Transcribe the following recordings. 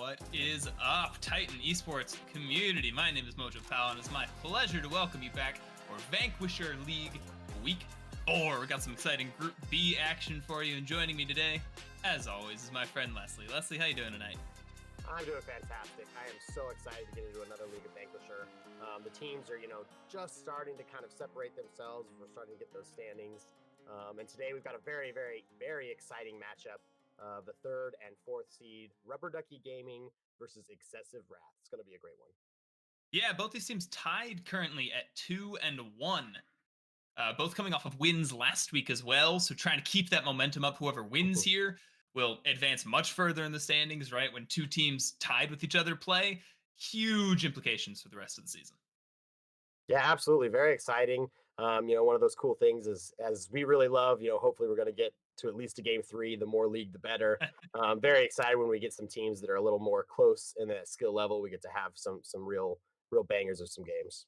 What is up, Titan Esports community? My name is Mojo Powell, and it's my pleasure to welcome you back for Vanquisher League Week 4. We got some exciting Group B action for you, and joining me today, as always, is my friend Leslie. Leslie, how you doing tonight? I'm doing fantastic. I am so excited to get into another League of Vanquisher. The teams are, just starting to kind of separate themselves. We're starting to get those standings. And today we've got a very, very, very exciting matchup. The third and fourth seed, Rubber Ducky Gaming versus Excessive Wrath. It's going to be a great one. Yeah, both these teams tied currently at 2-1. Both coming off of wins last week as well, so trying to keep that momentum up. Whoever wins here will advance much further in the standings, right? When two teams tied with each other play, huge implications for the rest of the season. Yeah, absolutely. Very exciting. One of those cool things is, as we really love, hopefully we're going to get to at least a game 3. The more league, the better. Very excited when we get some teams that are a little more close in that skill level. We get to have some real bangers of some games.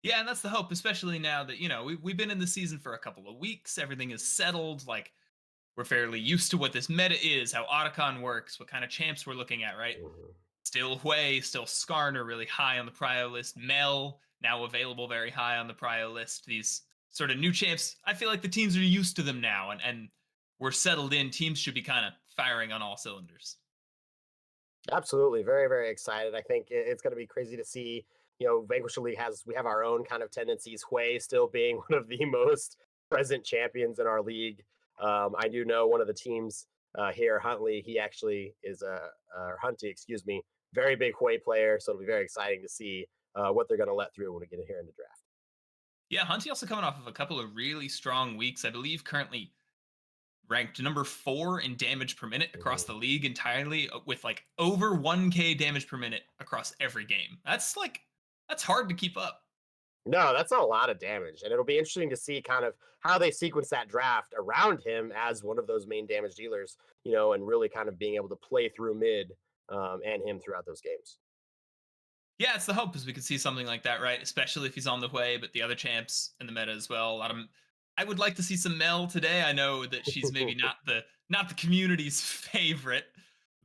Yeah, and that's the hope, especially now that, we've been in the season for a couple of weeks. Everything is settled. Like, we're fairly used to what this meta is, how Otacon works, what kind of champs we're looking at, right? Mm-hmm. Still Hui, still Skarner really high on the prio list. Mel, now available very high on the prio list. These sort of new champs, I feel like the teams are used to them now, and we're settled in. Teams should be kind of firing on all cylinders. Absolutely. Very, very excited. I think it's going to be crazy to see, Vanquisher League we have our own kind of tendencies. Hui still being one of the most present champions in our league. I do know one of the teams here, Huntley, he actually is Hunty, excuse me, very big Hui player. So it'll be very exciting to see what they're going to let through when we get here in the draft. Yeah, Hunty also coming off of a couple of really strong weeks. I believe currently ranked number 4 in damage per minute across the league entirely, with like over 1k damage per minute across every game. That's hard to keep up. No, that's a lot of damage. And it'll be interesting to see kind of how they sequence that draft around him as one of those main damage dealers, and really kind of being able to play through mid and him throughout those games. Yeah, it's the hope is we could see something like that, right? Especially if he's on the way, but the other champs in the meta as well. A lot of I would like to see some Mel today. I know that she's maybe not the community's favorite,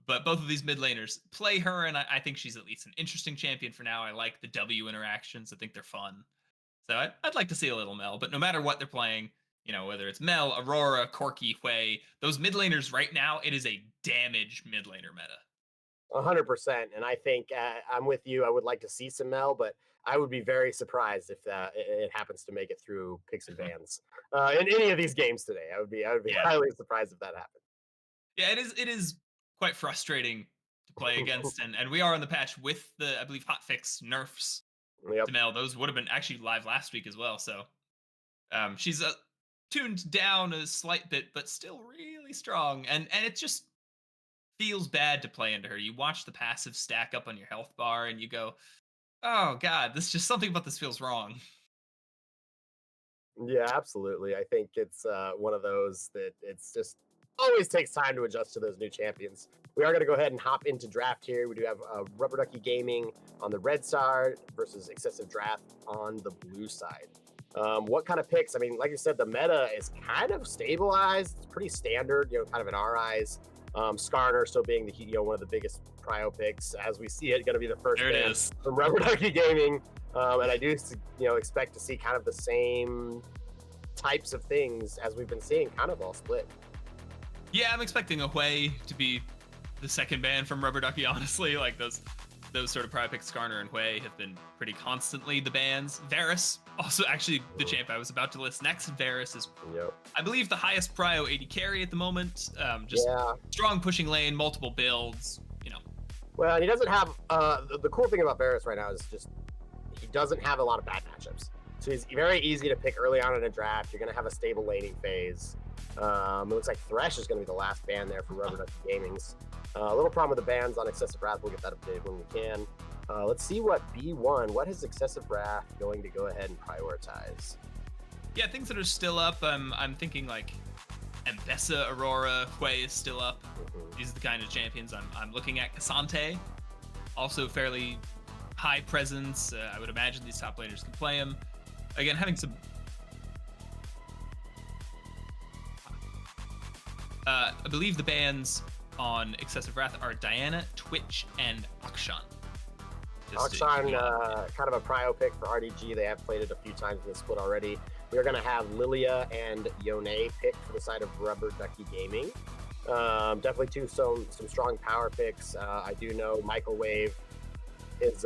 but both of these mid laners play her, and I think she's at least an interesting champion for now. I like the W interactions. I think they're fun. So I'd like to see a little Mel, but no matter what they're playing, whether it's Mel, Aurora, Corki, Hui, those mid laners right now, it is a damage mid laner meta. 100%. And I think I'm with you. I would like to see some Mel, but I would be very surprised if it happens to make it through picks and bans in any of these games today. I would be highly surprised if that happened. Yeah, it is quite frustrating to play against, and we are on the patch with the, I believe, hotfix nerfs to Mel. Those would have been actually live last week as well. So she's tuned down a slight bit, but still really strong, and it just feels bad to play into her. You watch the passive stack up on your health bar, and you go, "Oh God, this just something about this feels wrong." Yeah, absolutely. I think it's one of those that it's just always takes time to adjust to those new champions. We are going to go ahead and hop into draft here. We do have Rubber Ducky Gaming on the red side versus Excessive Draft on the blue side. What kind of picks? I mean, like you said, the meta is kind of stabilized. It's pretty standard, kind of in our eyes. Skarner still being the one of the biggest prio picks as we see it, going to be the first ban from Rubber Ducky Gaming. And I do, expect to see kind of the same types of things as we've been seeing, kind of all split. Yeah, I'm expecting a Hui to be the second ban from Rubber Ducky, honestly. Like, those sort of prio picks, Skarner and Hui, have been pretty constantly the bans. Varus, also actually the champ I was about to list next. Varus is, I believe, the highest prio AD carry at the moment. Strong pushing lane, multiple builds, Well, and he doesn't have, the cool thing about Varus right now is just, he doesn't have a lot of bad matchups. So he's very easy to pick early on in a draft. You're going to have a stable laning phase. It looks like Thresh is going to be the last ban there for Rubber Ducky Gaming's. A little problem with the bans on Excessive Wrath. We'll get that updated when we can. Let's see what B1, what is Excessive Wrath going to go ahead and prioritize? Yeah, things that are still up, I'm thinking like Mbessa, Aurora, Hui is still up. These are the kind of champions I'm looking at. Cassante, also fairly high presence. I would imagine these top laners can play him. Again, having some... I believe the bans on Excessive Wrath are Diana, Twitch, and Akshan. Just to Akshan, keep you up. kind of a prio pick for RDG. They have played it a few times in the split already. We are going to have Lilia and Yone picked for the side of Rubber Ducky Gaming. Definitely some strong power picks. I do know Microwave is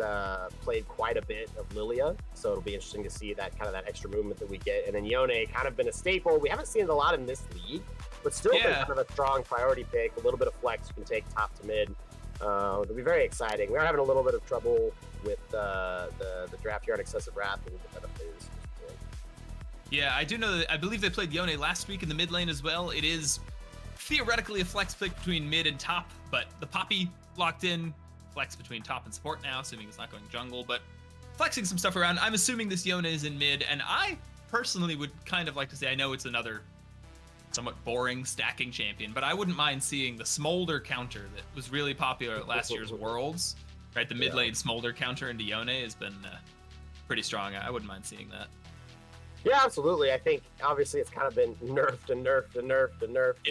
played quite a bit of Lilia, so it'll be interesting to see that kind of that extra movement that we get. And then Yone kind of been a staple. We haven't seen it a lot in this league, but still been Yeah. kind of a strong priority pick. A little bit of flex you can take top to mid. It'll be very exciting. We are having a little bit of trouble with the draft here on Excessive Wrath, but we'll get that up there. Yeah, I do know that I believe they played Yone last week in the mid lane as well. It is theoretically a flex pick between mid and top, but the Poppy locked in, flex between top and support now, assuming it's not going jungle, but flexing some stuff around. I'm assuming this Yone is in mid, and I personally would kind of like to say, I know it's another somewhat boring stacking champion, but I wouldn't mind seeing the Smolder counter that was really popular at last year's Worlds, right? The mid lane Smolder counter into Yone has been pretty strong. I wouldn't mind seeing that. Yeah, absolutely. I think obviously it's kind of been nerfed and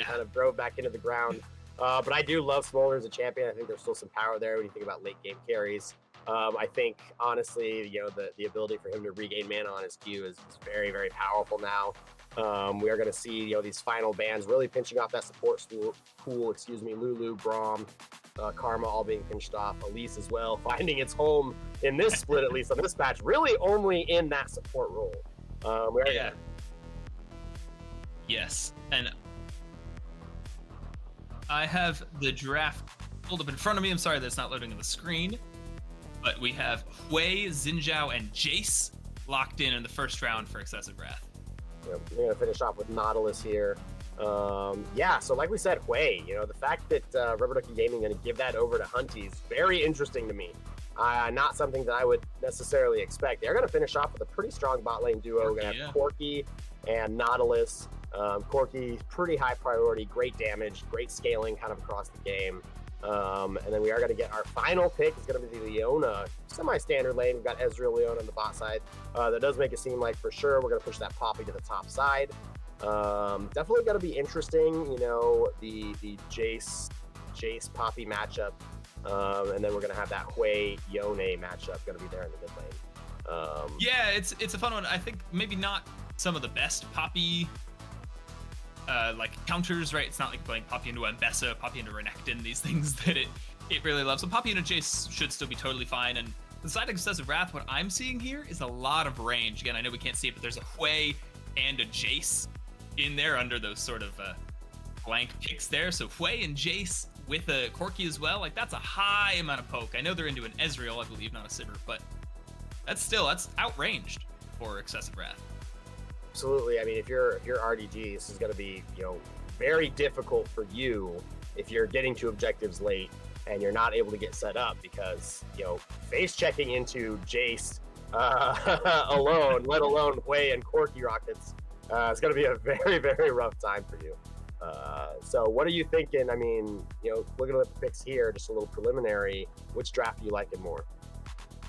kind of drove back into the ground. But I do love Smolder as a champion. I think there's still some power there when you think about late game carries. I think honestly, the ability for him to regain mana on his Q is very, very powerful now. We are going to see these final bans really pinching off that support pool. Lulu, Braum, Karma all being pinched off. Elise as well, finding its home in this split, at least on this patch, really only in that support role. Yes, and I have the draft pulled up in front of me. I'm sorry that's not loading on the screen, but we have Hui, Xinjiao, and Jace locked in the first round for Excessive Wrath. We're going to finish off with Nautilus here. So like we said, Hui, the fact that Rubber Ducky Gaming going to give that over to Hunty is very interesting to me. Not something that I would necessarily expect. They're going to finish off with a pretty strong bot lane duo. We're going to have Corki and Nautilus. Corki, pretty high priority, great damage, great scaling kind of across the game. And then we are going to get our final pick. It's going to be the Leona, semi-standard lane. We've got Ezreal Leona on the bot side. That does make it seem like for sure we're going to push that Poppy to the top side. Definitely going to be interesting, the Jace Poppy matchup. And then we're going to have that Hui Yone matchup going to be there in the mid lane. Yeah, it's a fun one. I think maybe not some of the best Poppy counters, right? It's not like playing Poppy into Mbessa, Poppy into Renekton, these things that it really loves. So Poppy into Jace should still be totally fine. And the side of Excessive Wrath, what I'm seeing here is a lot of range. Again, I know we can't see it, but there's a Hui and a Jace in there under those sort of blank picks there. So Hui and Jace with a Corki as well, like that's a high amount of poke. I know they're into an Ezreal, I believe, not a Sivir, but that's outranged for Excessive Wrath. Absolutely. I mean, if you're RDG, this is going to be very difficult for you if you're getting to objectives late and you're not able to get set up because face checking into Jace alone, let alone Hui and Corki rockets, it's going to be a very, very rough time for you. So what are you thinking? I mean, looking at the picks here, just a little preliminary, which draft do you like it more?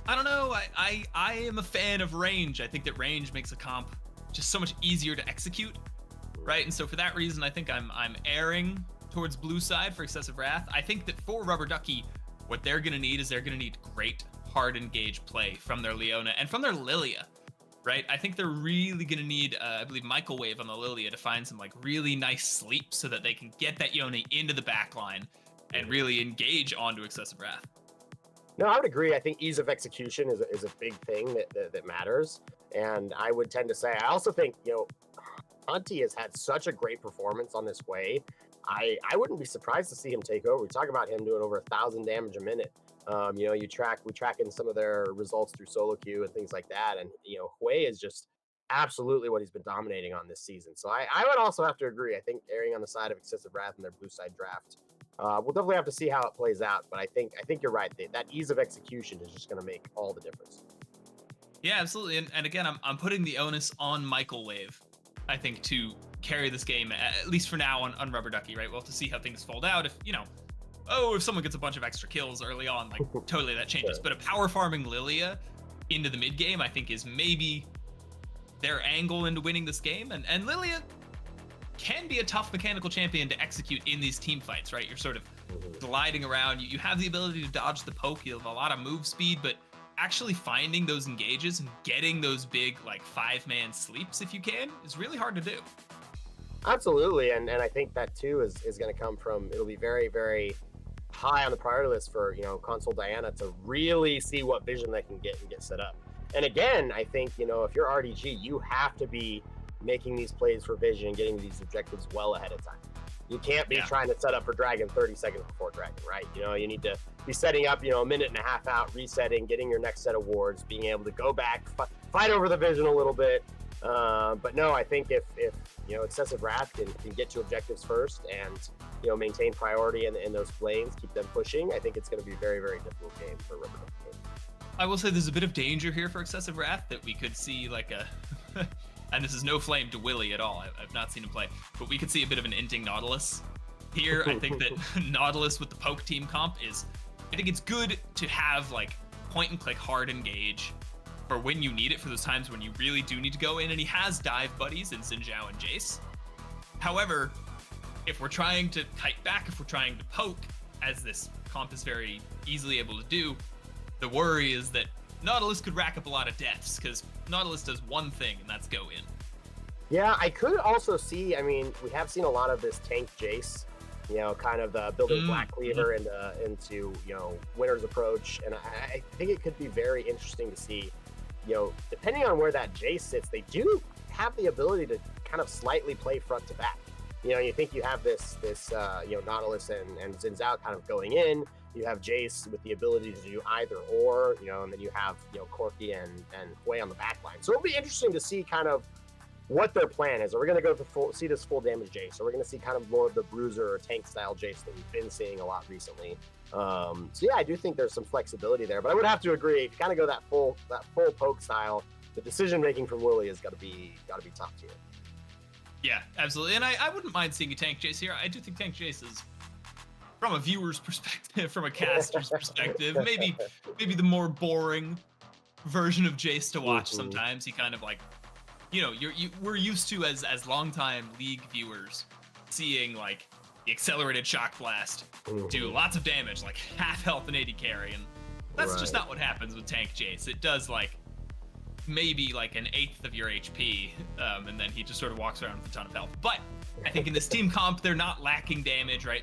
I don't know. I am a fan of range. I think that range makes a comp just so much easier to execute, right? And so for that reason, I think I'm erring towards blue side for Excessive Wrath. I think that for Rubber Ducky, what they're going to need is they're going to need great hard engage play from their Leona and from their Lilia, right? I think they're really going to need, I believe, Microwave on the Lilia to find some really nice sleep so that they can get that Yone into the back line and really engage onto Excessive Wrath. No, I would agree. I think ease of execution is a big thing that matters. And I would tend to say, I also think, Hunty has had such a great performance on this way. I wouldn't be surprised to see him take over. We talk about him doing over 1,000 damage a minute. We track in some of their results through solo queue and things like that. And, Hui is just absolutely what he's been dominating on this season. So I would also have to agree. I think erring on the side of Excessive Wrath in their blue side draft. We'll definitely have to see how it plays out. But I think you're right. That ease of execution is just going to make all the difference. Yeah, absolutely. And again, I'm putting the onus on Microwave, I think, to carry this game, at least for now, on Rubber Ducky, right? We'll have to see how things fold out. If, if someone gets a bunch of extra kills early on, totally that changes. Sure. But a power farming Lilia into the mid game, I think, is maybe their angle into winning this game. And Lilia can be a tough mechanical champion to execute in these team fights, right? You're sort of Mhm. gliding around. You have the ability to dodge the poke. You have a lot of move speed, but actually finding those engages and getting those big like 5-man sleeps if you can is really hard to do. Absolutely, and I think that too is going to come from. It'll be very very high on the priority list for console Diana to really see what vision they can get and get set up. And again, I think if you're RDG, you have to be making these plays for vision and getting these objectives well ahead of time. You can't be Yeah. trying to set up for Dragon 30 seconds before Dragon, right? You need to be setting up, a minute and a half out, resetting, getting your next set of wards, being able to go back, fight over the vision a little bit. But no, I think if excessive wrath can get to objectives first and maintain priority in those flames, keep them pushing, I think it's going to be a very very difficult game for Rubber Ducky. I will say there's a bit of danger here for excessive wrath that we could see like a and this is no flame to Willie at all. I've not seen him play, but we could see a bit of an inting Nautilus here. I think that Nautilus with the poke team comp I think it's good to have like point and click hard engage for when you need it, for those times when you really do need to go in, and he has dive buddies in Xin Zhao and Jace. However, if we're trying to kite back, if we're trying to poke, as this comp is very easily able to do, the worry is that Nautilus could rack up a lot of deaths, because Nautilus does one thing, and that's go in. Yeah, I could also see. I mean, we have seen a lot of this tank Jace, kind of the building Black Cleaver into Winter's Approach, and I think it could be very interesting to see. Depending on where that Jace sits, they do have the ability to kind of slightly play front to back. You think you have this Nautilus and Xin Zhao kind of going in. You have Jace with the ability to do either or, and then you have Corki and Hui on the back line. So it'll be interesting to see kind of what their plan is. Are we going to go see this full damage Jace? Are we going to see kind of more of the bruiser or tank style Jace that we've been seeing a lot recently? So yeah, I do think there's some flexibility there, but I would have to agree. If you kind of go that full poke style, the decision making from Willie has got to be top tier. Yeah, absolutely. And I wouldn't mind seeing a tank Jace here. I do think tank Jace is, from a viewer's perspective, from a caster's perspective, maybe the more boring version of Jace to watch sometimes. He kind of like, we're used to as longtime League viewers seeing like the accelerated shock blast do lots of damage, like half health and 80 carry, and that's just not what happens with tank Jace. It does like maybe like an eighth of your HP, and then he just sort of walks around with a ton of health. But I think in this team comp, they're not lacking damage, right?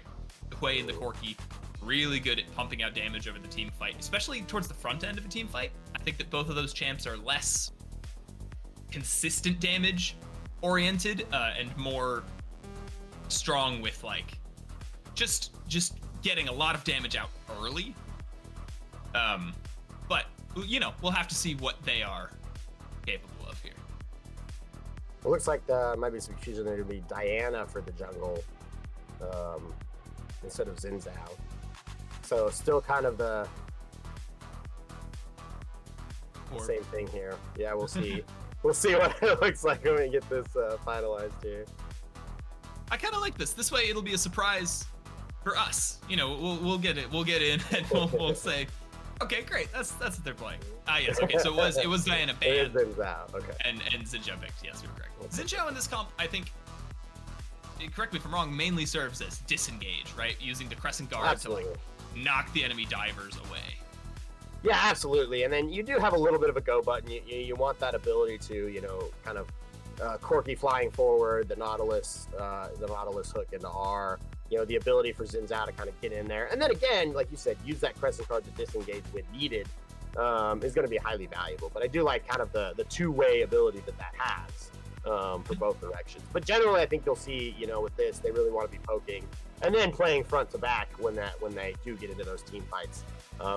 The Hui and the Corki, really good at pumping out damage over the team fight, especially towards the front end of a team fight. I think that both of those champs are less consistent damage oriented and more strong with like just getting a lot of damage out early. But we'll have to see what they are capable of here. It looks like there might be some confusion there to be Diana for the jungle instead of Xin Zhao. So still kind of the same thing here. Yeah, we'll see. We'll see what it looks like when we get this finalized here. I kind of like this. This way, it'll be a surprise for us. We'll get it. We'll get in, and we'll say, okay, great. That's what they're playing. Ah, yes. Okay, so it was Diana banned. Xin Zhao. Okay. And Xin Zhao picked. Yes, you were correct. Xin Zhao in this comp, I think, correct me if I'm wrong, mainly serves as disengage, right? Using the Crescent Guard to like knock the enemy divers away. Yeah, absolutely. And then you do have a little bit of a go button. You want that ability to, kind of Corki flying forward, the Nautilus hook into R, the ability for Xin Zhao to kind of get in there. And then again, like you said, use that Crescent Card to disengage when needed is going to be highly valuable. But I do like kind of the two-way ability that has for both directions. But generally, I think you'll see, with this, they really want to be poking and then playing front to back when they do get into those team fights.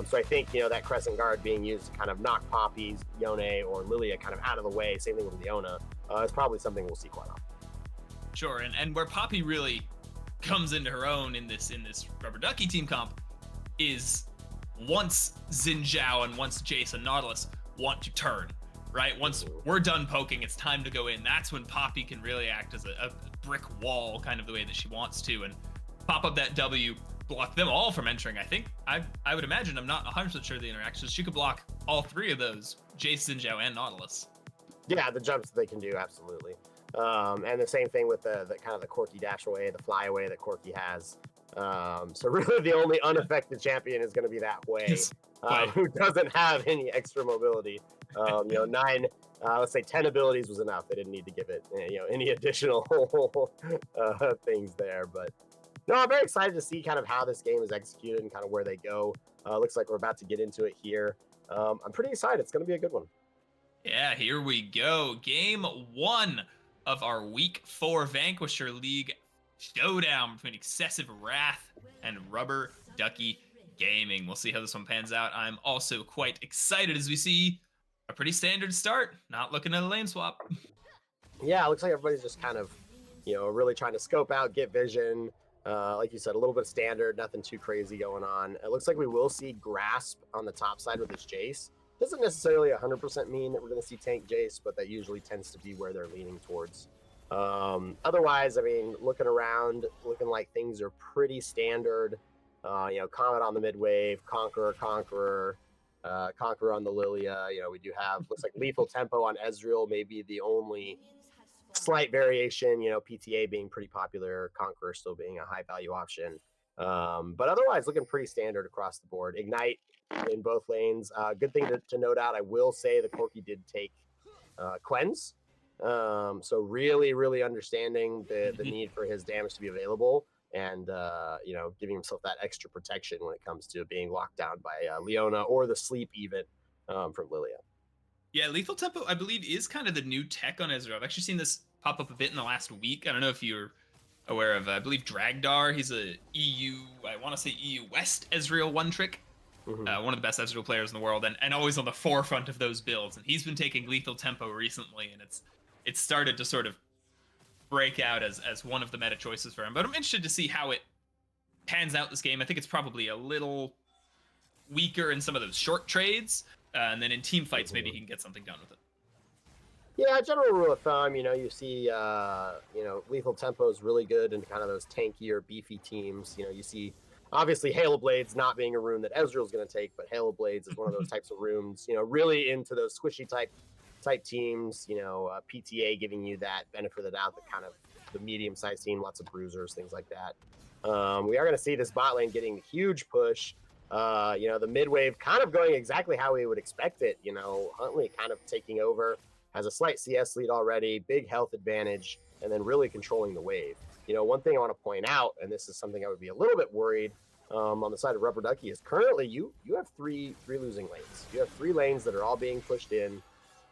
So I think, that Crescent Guard being used to kind of knock Poppy's, Yone, or Lilia kind of out of the way, same thing with Leona, is probably something we'll see quite often. Sure, and where Poppy really comes into her own in this Rubber Ducky team comp is once Xin Zhao and once Jace and Nautilus want to turn, right? Once we're done poking, it's time to go in. That's when Poppy can really act as a brick wall, kind of the way that she wants to, and pop up that W, block them all from entering. I think I would imagine, I'm not 100% sure of the interactions, she could block all three of those, Jace, Xin Zhao, and Nautilus. Yeah, the jumps that they can do, absolutely. And the same thing with the kind of the Corki dash away, the fly away that Corki has. So really, the only unaffected champion is going to be that way, His way. who doesn't have any extra mobility. Nine, let's say 10 abilities was enough. They didn't need to give it, any additional things there. But no, I'm very excited to see kind of how this game is executed and kind of where they go. Looks like we're about to get into it here. I'm pretty excited. It's going to be a good one. Yeah, here we go. Game 1 of our Week 4 Vanquisher League showdown between Excessive Wrath and Rubber Ducky Gaming. We'll see how this one pans out. I'm also quite excited as we see a pretty standard start. Not looking at a lane swap. Yeah, it looks like everybody's just kind of, really trying to scope out, get vision. Like you said, a little bit of standard, nothing too crazy going on. It looks like we will see Grasp on the top side with this Jace. Doesn't necessarily 100% mean that we're going to see tank Jace, but that usually tends to be where they're leaning towards. Otherwise, I mean, looking around, looking like things are pretty standard. Comet on the mid wave, Conqueror, Conqueror on the Lilia. We do have, looks like Lethal Tempo on Ezreal, maybe the only slight variation, PTA being pretty popular, Conqueror still being a high value option. But otherwise, looking pretty standard across the board. Ignite in both lanes. Good thing to note out, I will say the Corki did take Cleanse. So really understanding the need for his damage to be available and, giving himself that extra protection when it comes to being locked down by Leona or the sleep even from Lilia. Yeah, Lethal Tempo, I believe, is kind of the new tech on Ezreal. I've actually seen this pop up a bit in the last week. I don't know if you're aware of, I believe, Dragdar. He's a I want to say EU West Ezreal one trick. One of the best Ezreal players in the world, and always on the forefront of those builds. And he's been taking Lethal Tempo recently, and it's started to sort of break out as one of the meta choices for him. But I'm interested to see how it pans out this game. I think it's probably a little weaker in some of those short trades, and then in team fights, maybe he can get something done with it. Yeah, general rule of thumb, you see, Lethal Tempo is really good in kind of those tankier, beefy teams. You see, obviously, Halo Blades not being a rune that Ezreal's going to take, but Halo Blades is one of those types of runes, really into those squishy type teams, PTA giving you that benefit of the doubt, the kind of the medium-sized team, lots of bruisers, things like that. We are going to see this bot lane getting a huge push. The mid wave kind of going exactly how we would expect it. Huntley kind of taking over, has a slight CS lead already, big health advantage, and then really controlling the wave. One thing I want to point out, and this is something I would be a little bit worried on the side of Rubber Ducky, is currently you have three losing lanes. You have 3 lanes that are all being pushed in.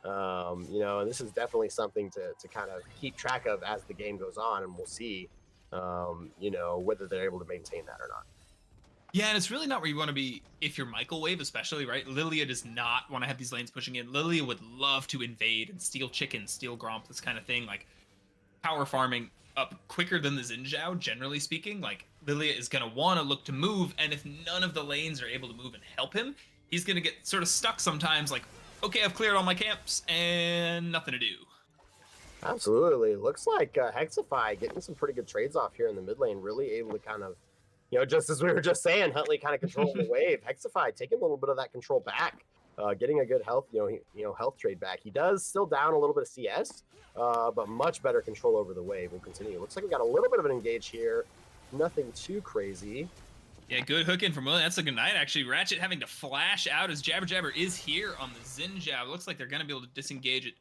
And this is definitely something to kind of keep track of as the game goes on, and we'll see, whether they're able to maintain that or not. Yeah, and it's really not where you want to be if you're Michael Wave, especially, right? Lilia does not want to have these lanes pushing in. Lilia would love to invade and steal chicken, steal Gromp, this kind of thing. Like, power farming up quicker than the Xin Zhao, generally speaking. Like, Lilia is going to want to look to move, and if none of the lanes are able to move and help him, he's going to get sort of stuck sometimes, like, okay, I've cleared all my camps, and nothing to do. Absolutely. Looks like Hexify getting some pretty good trades off here in the mid lane, really able to kind of, just as we were just saying, Huntley kind of controlling the wave. Hexify taking a little bit of that control back, getting a good health, health trade back. He does still down a little bit of CS, but much better control over the wave. We'll continue. Looks like we got a little bit of an engage here. Nothing too crazy. Yeah, good hook in from William. That's a good night, actually. Ratchet having to flash out as Jabber Jabber is here on the Xin Zhao. Looks like they're going to be able to disengage it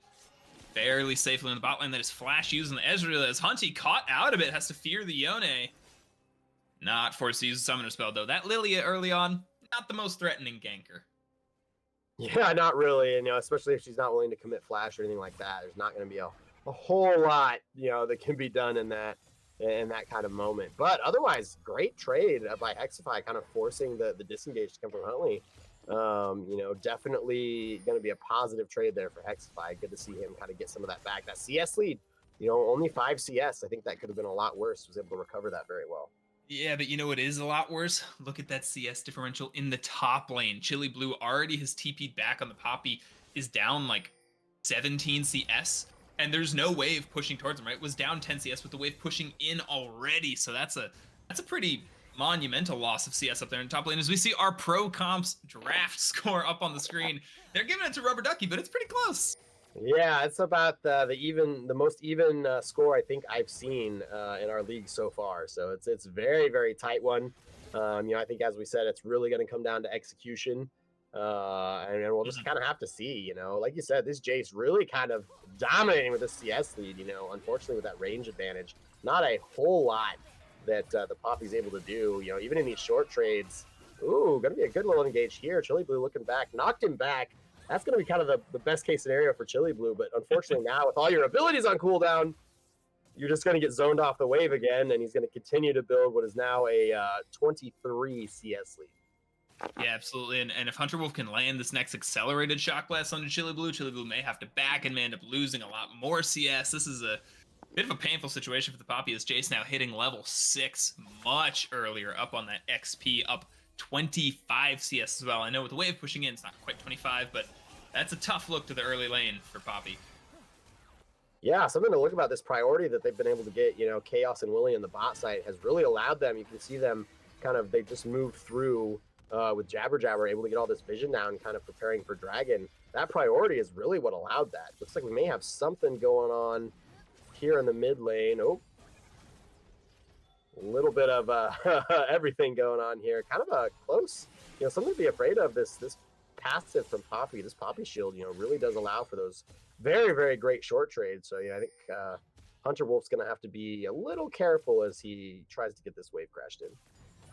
fairly safely in the bot lane. That is Flash using the Ezreal as Hunty caught out of it, has to fear the Yone. Not forced to use a summoner spell, though. That Lilia early on, not the most threatening ganker. Yeah, not really. And, especially if she's not willing to commit flash or anything like that, there's not going to be a whole lot, that can be done in that kind of moment. But otherwise, great trade by Hexify, kind of forcing the disengage to come from Huntley. Definitely going to be a positive trade there for Hexify. Good to see him kind of get some of that back. That CS lead, only 5 CS. I think that could have been a lot worse. Was able to recover that very well. Yeah, but what is a lot worse? Look at that CS differential in the top lane. Chili Blue already has TP'd back on the Poppy, is down like 17 CS, and there's no wave pushing towards him, right? Was down 10 CS with the wave pushing in already, so that's a pretty monumental loss of CS up there in the top lane. As we see our pro comps draft score up on the screen, they're giving it to Rubber Ducky, but it's pretty close. Yeah, it's about the most even score I think I've seen in our league so far. So it's very very tight one. I think as we said, it's really going to come down to execution, and we'll just Mhm. kind of have to see. Like you said, this Jace really kind of dominating with the CS lead. Unfortunately with that range advantage, not a whole lot that the Poppy's able to do. Even in these short trades. Ooh, gonna be a good little engage here. Chili Blue looking back, knocked him back. That's going to be kind of the best case scenario for Chili Blue. But unfortunately, now with all your abilities on cooldown, you're just going to get zoned off the wave again, and he's going to continue to build what is now a 23 CS lead. Yeah, absolutely. And if Hunter Wolf can land this next accelerated shock blast onto Chili Blue may have to back and may end up losing a lot more CS. This is a bit of a painful situation for the Poppy as Jace now hitting level 6 much earlier, up on that XP, up 25 CS as well. I know with the wave pushing in, it's not quite 25, but that's a tough look to the early lane for Poppy. Yeah, something to look about this priority that they've been able to get. Chaos and Willie in the bot site has really allowed them. You can see them they just moved through with Jabber Jabber, able to get all this vision down, kind of preparing for Dragon. That priority is really what allowed that. Looks like we may have something going on here in the mid lane. Oh, a little bit of everything going on here. Kind of a close, something to be afraid of. This passive from Poppy, this Poppy Shield, really does allow for those very very great short trades. So I think Hunter Wolf's going to have to be a little careful as he tries to get this wave crashed in.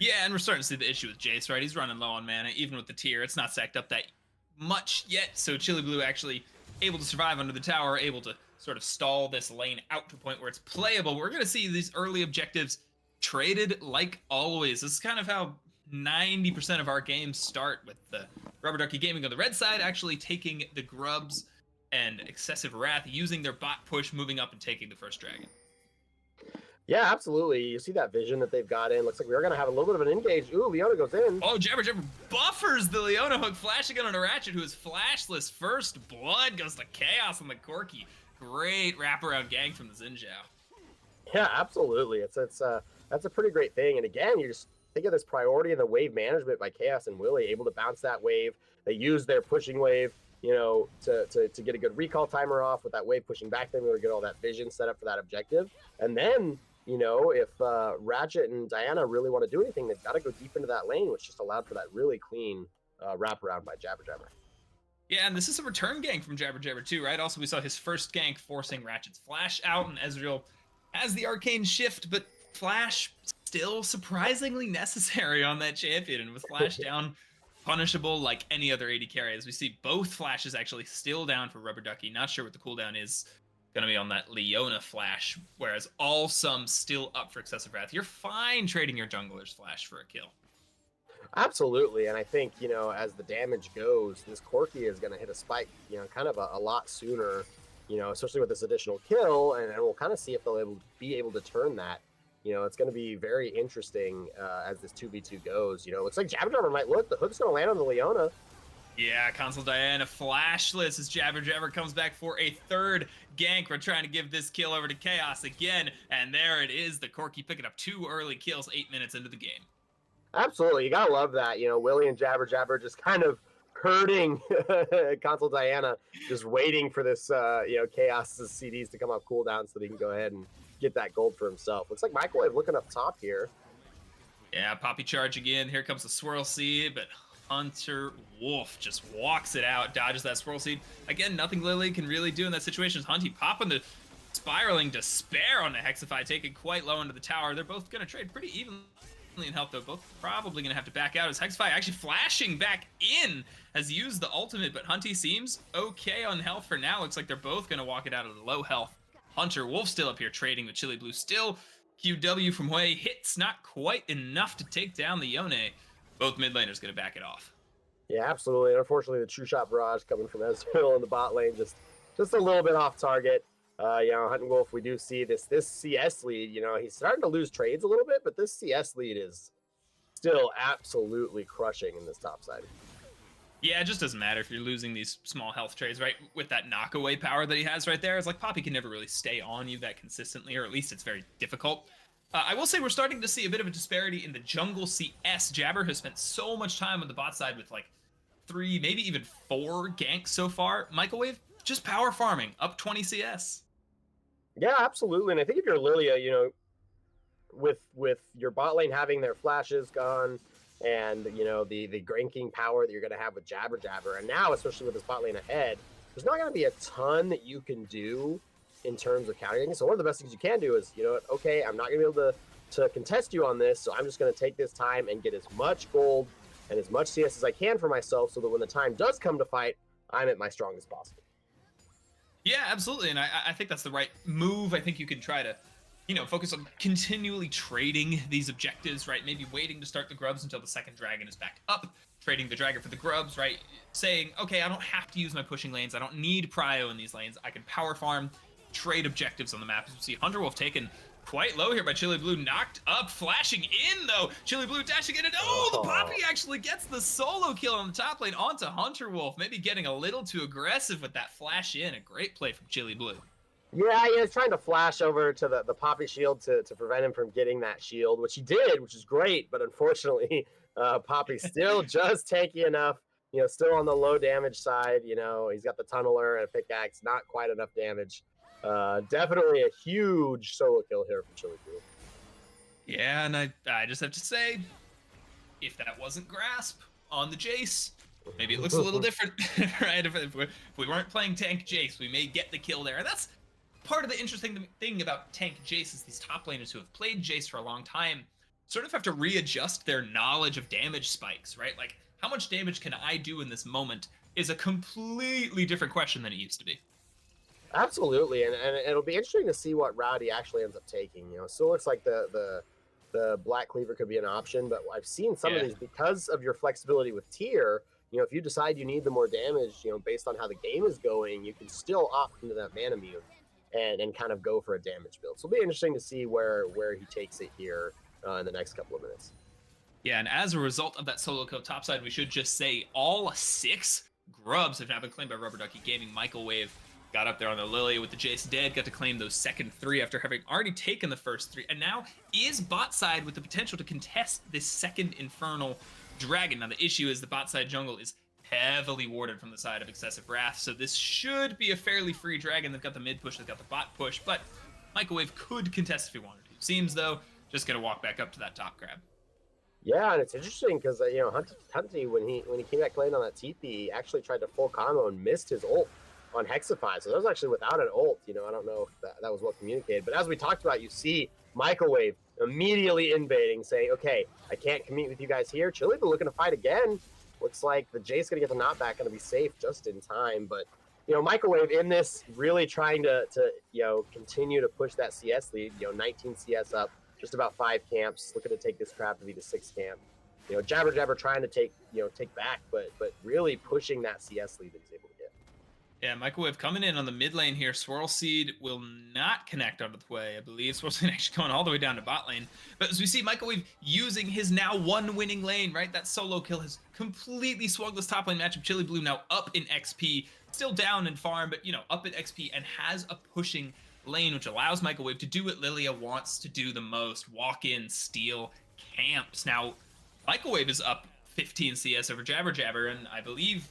Yeah, and we're starting to see the issue with Jace, right? He's running low on mana, even with the tier. It's not stacked up that much yet, so Chili Blue actually able to survive under the tower, able to sort of stall this lane out to a point where it's playable. We're going to see these early objectives traded like always. This is kind of how 90% of our games start, with the Rubber Ducky Gaming on the red side actually taking the grubs and Excessive Wrath, using their bot push, moving up and taking the first dragon. Yeah, absolutely. You see that vision that they've got in. Looks like we're going to have a little bit of an engage. Ooh, Leona goes in. Oh, Jabber Jabber buffers the Leona hook, flashing on a Ratchet, who is flashless. First blood goes to Chaos on the Corki. Great wraparound gang from the Xin Zhao. Yeah, absolutely. That's a pretty great thing. And again, you just think of this priority of the wave management by Chaos and Willie, able to bounce that wave. They use their pushing wave, to get a good recall timer off with that wave pushing back. They're going to get all that vision set up for that objective. And then, if Ratchet and Diana really want to do anything, they've got to go deep into that lane, which just allowed for that really clean wraparound by Jabber Jabber. Yeah, and this is a return gank from Jabber Jabber too, right? Also, we saw his first gank forcing Ratchet's flash out, and Ezreal has the arcane shift, but flash still surprisingly necessary on that champion, and with flash down, punishable like any other AD carry, as we see both flashes actually still down for Rubber Ducky. Not sure what the cooldown is going to be on that Leona flash, whereas all some still up for Excessive Wrath. You're fine trading your jungler's flash for a kill. Absolutely, and I think as the damage goes, this Corki is going to hit a spike, kind of a lot sooner, especially with this additional kill, and we'll kind of see if they'll be able to turn that. It's going to be very interesting as this 2v2 goes. Looks like Jabber Jabber might look. The hook's going to land on the Leona. Yeah, Console Diana flashless as Jabber Jabber comes back for a third gank. We're trying to give this kill over to Chaos again, and there it is. The Corki picking up 2 early kills 8 minutes into the game. Absolutely, you gotta love that. Willie and Jabber Jabber just kind of herding Console Diana, just waiting for this, Chaos's CDs to come off cooldown so that he can go ahead and get that gold for himself. Looks like Microwave looking up top here. Yeah, Poppy charge again. Here comes the Swirl Seed, but Hunter Wolf just walks it out, dodges that Swirl Seed. Again, nothing Lily can really do in that situation. Hunty popping the Spiraling Despair on the Hexify, taking quite low into the tower. They're both going to trade pretty evenly in health, though. Both probably going to have to back out as Hexify actually flashing back in, has used the ultimate, but Hunty seems okay on health for now. Looks like they're both going to walk it out of the low health. Hunter Wolf still up here trading with Chili Blue. Still QW from Wei. Hits not quite enough to take down the Yone. Both mid laners going to back it off. Yeah, absolutely. And unfortunately, the True Shot Barrage coming from Ezreal in the bot lane just a little bit off target. Hunting Wolf, we do see this CS lead. He's starting to lose trades a little bit, but this CS lead is still absolutely crushing in this top side. Yeah, it just doesn't matter if you're losing these small health trades, right? With that knockaway power that he has right there, it's like Poppy can never really stay on you that consistently, or at least it's very difficult. I will say we're starting to see a bit of a disparity in the jungle CS. Jabber has spent so much time on the bot side with like 3, maybe even 4 ganks so far. Microwave just power farming up 20 CS. Yeah, absolutely. And I think if you're Lilia, with your bot lane having their flashes gone, and the ganking power that you're going to have with Jabber Jabber, and now especially with this bot lane ahead, there's not going to be a ton that you can do in terms of countering. So one of the best things you can do is, okay, I'm not going to be able to contest you on this, so I'm just going to take this time and get as much gold and as much CS as I can for myself, so that when the time does come to fight, I'm at my strongest possible. Yeah, absolutely. And I think that's the right move. I think you can try to, focus on continually trading these objectives, right? Maybe waiting to start the grubs until the second dragon is back up, trading the dragon for the grubs, right? Saying, okay, I don't have to use my pushing lanes. I don't need prio in these lanes. I can power farm, trade objectives on the map. As you see, Hunter Wolf taken quite low here by Chili Blue, knocked up, flashing in though. Chili Blue dashing in, and the Poppy actually gets the solo kill on the top lane onto Hunter Wolf. Maybe getting a little too aggressive with that flash in. A great play from Chili Blue. Yeah, he was trying to flash over to the Poppy shield to prevent him from getting that shield, which he did, which is great. But unfortunately, Poppy's still just tanky enough, still on the low damage side. He's got the tunneler and a pickaxe, not quite enough damage. Definitely a huge solo kill here from Chili Blue. Yeah, and I just have to say, if that wasn't grasp on the Jace, maybe it looks a little different, right? If we weren't playing tank Jace, we may get the kill there. And that's part of the interesting thing about tank Jace is these top laners who have played Jace for a long time sort of have to readjust their knowledge of damage spikes, right? Like, how much damage can I do in this moment is a completely different question than it used to be. Absolutely, and it'll be interesting to see what route he actually ends up taking. It still looks like the Black Cleaver could be an option, but I've seen some of these because of your flexibility with tier. If you decide you need the more damage, based on how the game is going, you can still opt into that mana mute and kind of go for a damage build. So it'll be interesting to see where he takes it here in the next couple of minutes. Yeah, and as a result of that solo kill topside, we should just say all 6 grubs have now been claimed by Rubber Ducky Gaming. Michael Wave got up there on the Lily with the Jace dead, got to claim those second 3 after having already taken the first 3, and now is bot side with the potential to contest this second Infernal Dragon. Now the issue is the bot side jungle is heavily warded from the side of Excessive Wrath, so this should be a fairly free dragon. They've got the mid push, they've got the bot push, but Michael Wave could contest if he wanted to. Seems, though, just gonna walk back up to that top grab. Yeah, and it's interesting because Hunty, when he came back lane on that TP, he actually tried to full combo and missed his ult on Hexify. So that was actually without an ult. I don't know if that was well communicated. But as we talked about, you see Microwave immediately invading, saying, okay, I can't compete with you guys here. Chili Blue looking to fight again. Looks like the Jace going to get the knockback, going to be safe just in time. But, Microwave in this really trying to continue to push that CS lead, 19 CS up, just about 5 camps, looking to take this crap to be the 6th camp. Jabber Jabber trying to take back, but really pushing that CS lead that he's able to get. Yeah, Microwave coming in on the mid lane here. Swirl Seed will not connect out of the way. I believe Swirl Seed actually going all the way down to bot lane. But as we see, Microwave using his now one winning lane, right? That solo kill has completely swung this top lane matchup. Chili Blue now up in XP, still down in farm, but up in XP and has a pushing lane, which allows Microwave to do what Lilia wants to do the most: walk in, steal camps. Now, Microwave is up 15 CS over Jabber Jabber, and I believe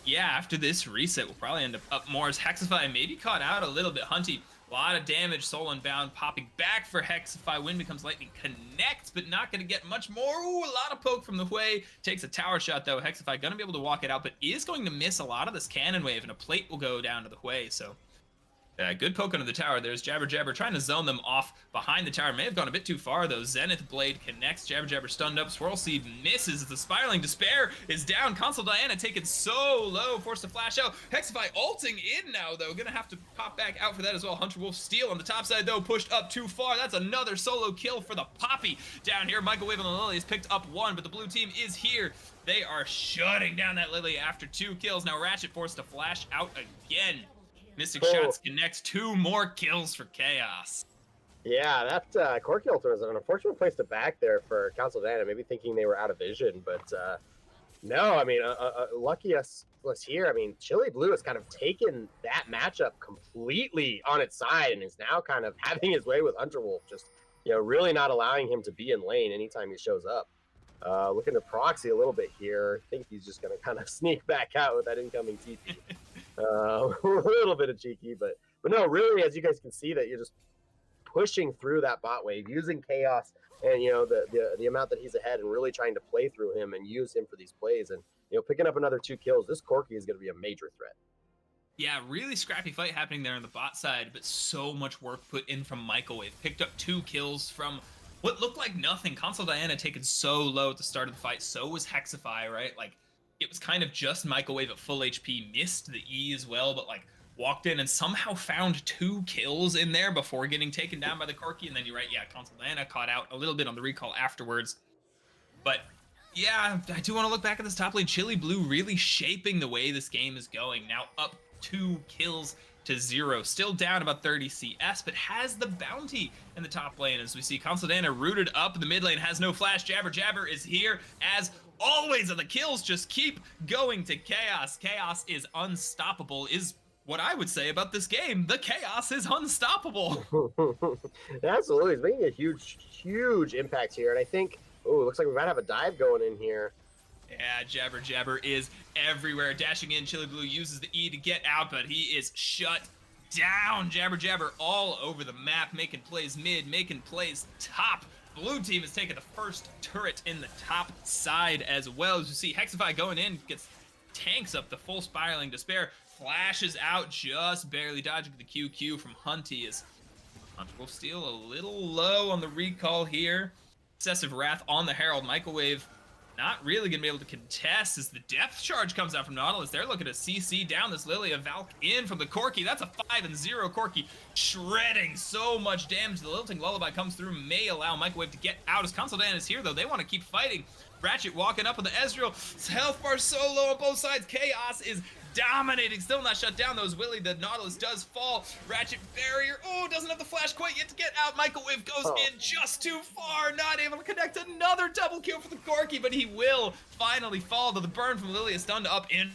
yeah, after this reset, we'll probably end up more as Hexify maybe caught out a little bit. Hunty, a lot of damage, soul unbound, popping back for Hexify. Wind becomes lightning, connects, but not going to get much more. Ooh, a lot of poke from the way. Takes a tower shot, though. Hexify going to be able to walk it out, but is going to miss a lot of this cannon wave, and a plate will go down to the way, so... good poke under the tower. There's Jabber Jabber trying to zone them off behind the tower. May have gone a bit too far, though. Zenith Blade connects. Jabber Jabber stunned up. Swirl Seed misses. The Spiraling Despair is down. Console Diana taken so low. Forced to flash out. Hexify ulting in now, though. Gonna have to pop back out for that as well. Hunter Wolf steal on the top side, though. Pushed up too far. That's another solo kill for the Poppy down here. Microwave on the Lily has picked up 1, but the blue team is here. They are shutting down that Lily after 2 kills. Now Ratchet forced to flash out again. Mystic Shots connects 2 more kills for Chaos. Yeah, that core kill was an unfortunate place to back there for Council Diana, maybe thinking they were out of vision, but no, I mean, lucky us here. I mean, Chili Blue has kind of taken that matchup completely on its side and is now kind of having his way with Underwolf, just, really not allowing him to be in lane anytime he shows up. Looking to proxy a little bit here. I think he's just going to kind of sneak back out with that incoming TP. a little bit of cheeky, but no, really, as you guys can see, that you're just pushing through that bot wave, using chaos and the amount that he's ahead, and really trying to play through him and use him for these plays, and picking up another 2 kills. This Corki is going to be a major threat. Yeah, really scrappy fight happening there on the bot side, but so much work put in from Microwave. Picked up 2 kills from what looked like nothing. Console Diana taken so low at the start of the fight. So was Hexify, right? Like, it was kind of just Microwave at full HP. Missed the E as well, but like walked in and somehow found 2 kills in there before getting taken down by the Corki. And then you're right, yeah, Console Diana caught out a little bit on the recall afterwards. But yeah, I do want to look back at this top lane. Chili Blue really shaping the way this game is going. Now up 2 kills to 0. Still down about 30 CS, but has the bounty in the top lane. As we see Console Diana rooted up in the mid lane, has no flash. Jabber is here as always, and the kills just keep going to Chaos. Chaos is unstoppable, is what I would say about this game. The Chaos is unstoppable. Absolutely. He's making a huge impact here. And I think, oh, it looks like we might have a dive going in here. Yeah, Jabber is everywhere. Dashing in, Chili Blue uses the E to get out, but he is shut down. Jabber all over the map, making plays mid, making plays top. Blue team is taking the first turret in the top side as well. As you see, Hexify going in, gets tanks up the full Spiraling Despair, flashes out, just barely dodging the QQ from Hunty. As Hunter will steal a little low on the recall here. Excessive Wrath on the Herald. Microwave not really going to be able to contest as the depth charge comes out from Nautilus. They're looking to CC down this Lilia. Valk in from the Corki. That's a 5-0 Corki, shredding so much damage. The Lilting Lullaby comes through, may allow Microwave to get out. As Console Dan is here, though, they want to keep fighting. Ratchet walking up with the Ezreal. Health bar so low on both sides. Chaos is dominating, still not shut down. Those Willy, the Nautilus does fall. Ratchet barrier, oh, doesn't have the flash quite yet to get out. Microwave goes in just too far, not able to connect. Another double kill for the Corki, but he will finally fall to the burn from Lilia, stunned up in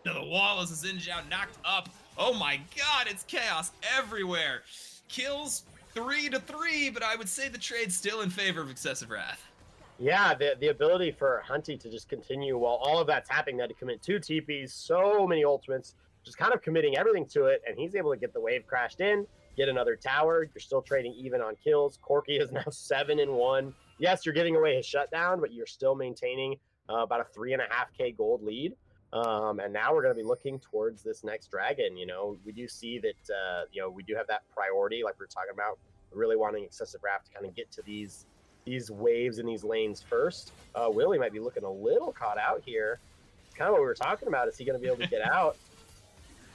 to the wall as the Xin Zhao knocked up. Oh my god, it's chaos everywhere. Kills 3-3, but I would say the trade's still in favor of Excessive Wrath. Yeah, the ability for Hunty to just continue while all of that's happening, that to commit 2 TPs, so many ultimates, just kind of committing everything to it, and he's able to get the wave crashed in, get another tower. You're still trading even on kills. Corki is now 7-1. Yes, you're giving away his shutdown, but you're still maintaining about a 3.5k gold lead. And now we're going to be looking towards this next dragon. We do see that we do have that priority, like we were talking about, really wanting Excessive Wrath to kind of get to these waves in these lanes first. Willie might be looking a little caught out here. It's kind of what we were talking about. Is he going to be able to get out?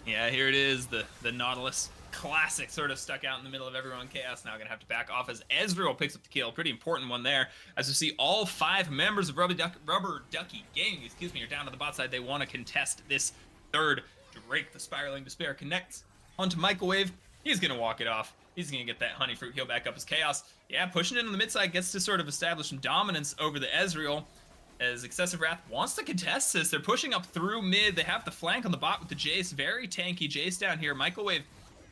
Yeah, here it is. The Nautilus classic sort of stuck out in the middle of everyone. Chaos now going to have to back off as Ezreal picks up the kill. Pretty important one there. As you see, all 5 members of Rubber Ducky Gaming, are down to the bot side. They want to contest this third Drake. The Spiraling Despair connects onto Microwave. He's going to walk it off. He's going to get that Honey Fruit heal back up as Chaos. Yeah, pushing in on the mid side, gets to sort of establish some dominance over the Ezreal. As Excessive Wrath wants to contest this. They're pushing up through mid. They have the flank on the bot with the Jace. Very tanky Jace down here. Microwave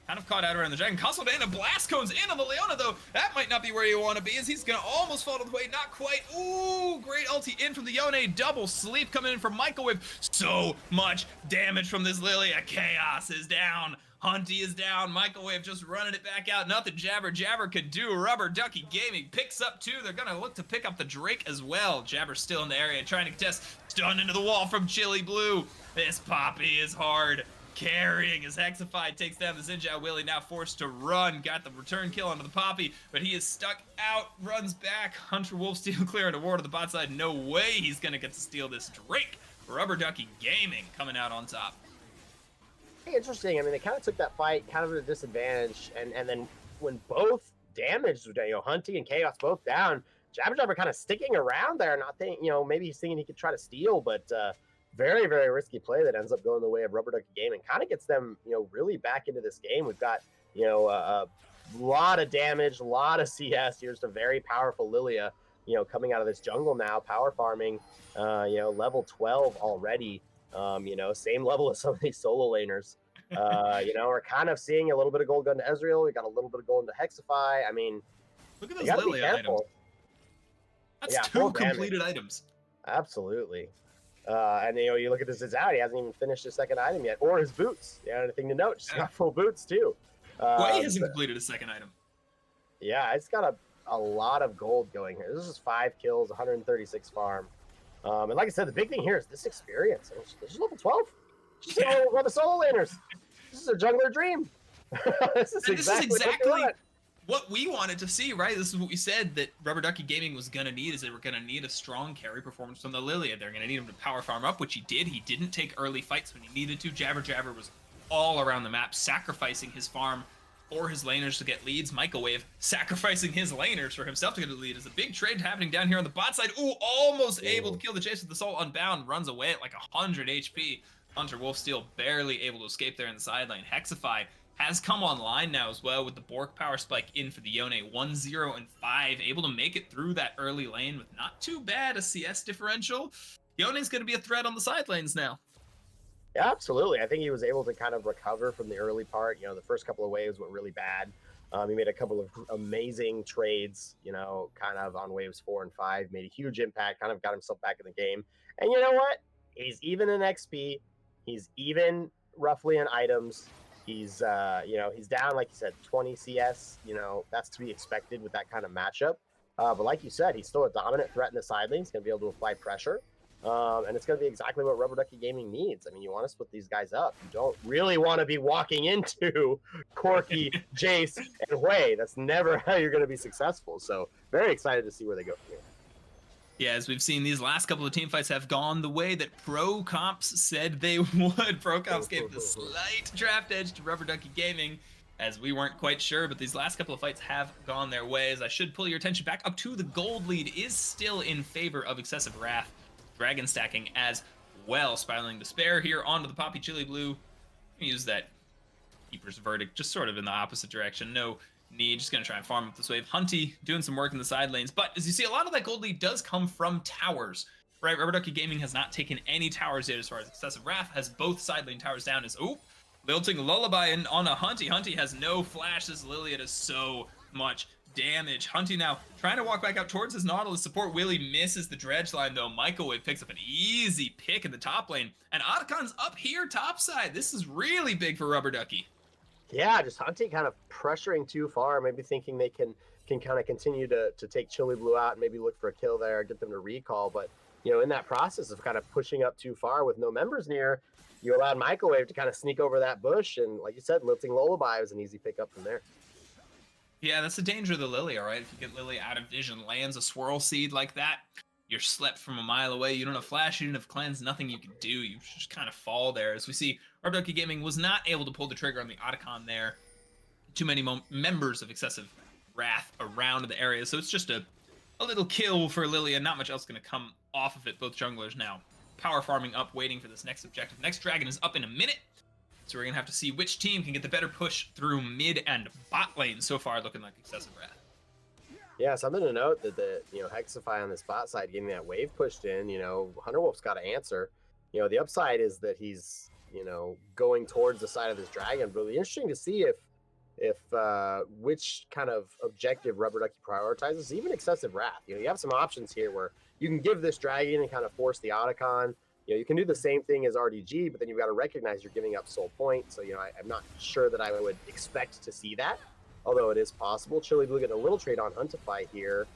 kind of caught out around the dragon. Console Dana blast cones in on the Leona, though. That might not be where you want to be, as he's going to almost fall to the way. Not quite. Ooh, great ulti in from the Yone. Double sleep coming in from Microwave. So much damage from this Lilia. Chaos is down. Hunty is down. Microwave just running it back out. Nothing Jabber could do. Rubber Ducky Gaming picks up 2. They're going to look to pick up the Drake as well. Jabber's still in the area trying to contest. Stunned into the wall from Chili Blue. This Poppy is hard. Carrying as Hexify takes down the Xin Zhao. Willie now forced to run. Got the return kill onto the Poppy, but he is stuck out. Runs back. Hunter Wolf steal clear into ward to the bot side. No way he's going to get to steal this Drake. Rubber Ducky Gaming coming out on top. Interesting. I mean, they kind of took that fight kind of at a disadvantage, and then when both damaged, Hunty and Chaos both down, Jabber kind of sticking around there, not thinking, maybe he's thinking he could try to steal, but very, very risky play that ends up going the way of Rubber Ducky Gaming. Kind of gets them, really back into this game. We've got, a lot of damage, a lot of CS. Here's a very powerful Lilia, coming out of this jungle now, power farming, level 12 already. Same level as some of these solo laners. We're kind of seeing a little bit of gold going to Ezreal. We got a little bit of gold into Hexify. I mean, look at those Lilia items. That's 2 completed items. Absolutely. And you look at this out, he hasn't even finished his second item yet, or his boots. Anything to note, just Yeah. got full boots too. Way hasn't completed a second item. Yeah, it's got a lot of gold going here. This is 5 kills, 136 farm. And like I said, the big thing here is this experience. This is level 12. Just for the solo laners. This is a jungler dream. This is exactly what we wanted to see, right? This is what we said that Rubber Ducky Gaming was going to need, is they were going to need a strong carry performance from the Lilia. They're going to need him to power farm up, which he did. He didn't take early fights when he needed to. Jabber was all around the map, sacrificing his farm for his laners to get leads. Microwave sacrificing his laners for himself to get a lead. There's a big trade happening down here on the bot side. Ooh, almost able to kill the chase with the Soul Unbound. Runs away at like 100 HP. Hunter Wolfsteal barely able to escape there in the side lane. Hexify has come online now as well with the Bork power spike in for the Yone. 1-0 and 5. Able to make it through that early lane with not too bad a CS differential. Yone's going to be a threat on the side lanes now. Yeah, absolutely. I think he was able to kind of recover from the early part. The first couple of waves went really bad. He made a couple of amazing trades, kind of on waves 4 and 5, made a huge impact, kind of got himself back in the game. And you know what? He's even in XP. He's even roughly in items. He's, he's down, like you said, 20 CS. That's to be expected with that kind of matchup. But like you said, he's still a dominant threat in the side lane. He's going to be able to apply pressure. And it's going to be exactly what Rubber Ducky Gaming needs. I mean, you want to split these guys up. You don't really want to be walking into Corki, Jace, and Hui. That's never how you're going to be successful. So very excited to see where they go from here. Yeah, as we've seen, these last couple of team fights have gone the way that Pro Comps said they would. Pro Comps gave the slight draft edge to Rubber Ducky Gaming, as we weren't quite sure, but these last couple of fights have gone their ways. I should pull your attention back up to the gold lead is still in favor of Excessive Wrath. Dragon stacking as well. Spiraling Despair here onto the Poppy Chili Blue. Use that Keeper's Verdict just sort of in the opposite direction. No need, just going to try and farm up this wave. Hunty doing some work in the side lanes, but as you see, a lot of that gold lead does come from towers, right? Rubber Ducky Gaming has not taken any towers yet as far as Excessive Wrath has both side lane towers down. As Lilting Lullaby in on a Hunty. Hunty has no flash. This Lily does so much damage. Hunty now trying to walk back out towards his Nautilus support. Willie misses the dredge line though. Microwave picks up an easy pick in the top lane. And Otacon's up here topside. This is really big for Rubber Ducky. Yeah, just Hunty kind of pressuring too far, maybe thinking they can kind of continue to take Chili Blue out and maybe look for a kill there, get them to recall. But, in that process of kind of pushing up too far with no members near, you allowed Microwave to kind of sneak over that bush. And like you said, Lilting Lullaby was an easy pickup from there. Yeah, that's the danger of the Lily, all right? If you get Lily out of vision, lands a Swirl Seed like that, you're slept from a mile away. You don't have flash, you don't have cleanse, nothing you can do. You just kind of fall there. As we see, Rubber Ducky Gaming was not able to pull the trigger on the Otacon there. Too many members of Excessive Wrath around the area, so it's just a little kill for Lily, and not much else going to come off of it. Both junglers now power farming up, waiting for this next objective. Next dragon is up in a minute, so we're going to have to see which team can get the better push through mid and bot lane. So far, looking like Excessive Wrath. Yeah, something to note that the Hexify on the spot side getting that wave pushed in, Hunterwolf's got to answer. The upside is that he's, going towards the side of this dragon, but it'll be interesting to see if which kind of objective Rubber Ducky prioritizes, even Excessive Wrath. You have some options here where you can give this dragon and kind of force the Otacon. You can do the same thing as RDG, but then you've got to recognize you're giving up soul point. So, I'm not sure that I would expect to see that, although it is possible. Chili Blue getting a little trade on Huntify here.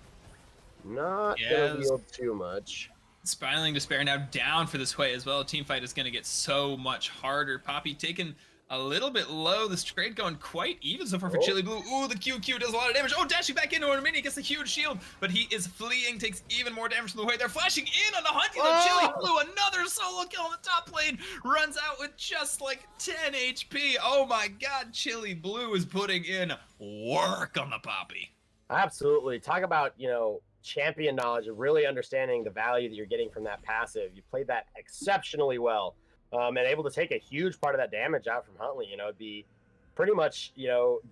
Not going to yield too much. Spiraling Despair now down for this way as well. Team fight is going to get so much harder. Poppy taking a little bit low. This trade going quite even so far for Chili Blue. Ooh, the QQ does a lot of damage. Dashing back into a mini, gets a huge shield, but he is fleeing, takes even more damage from the way. They're flashing in on the Hunty. Chili Blue, another solo kill on the top lane, runs out with just like 10 HP. Oh my god, Chili Blue is putting in work on the Poppy. Absolutely. Talk about, champion knowledge of really understanding the value that you're getting from that passive. You played that exceptionally well. And able to take a huge part of that damage out from Huntley. It'd be pretty much,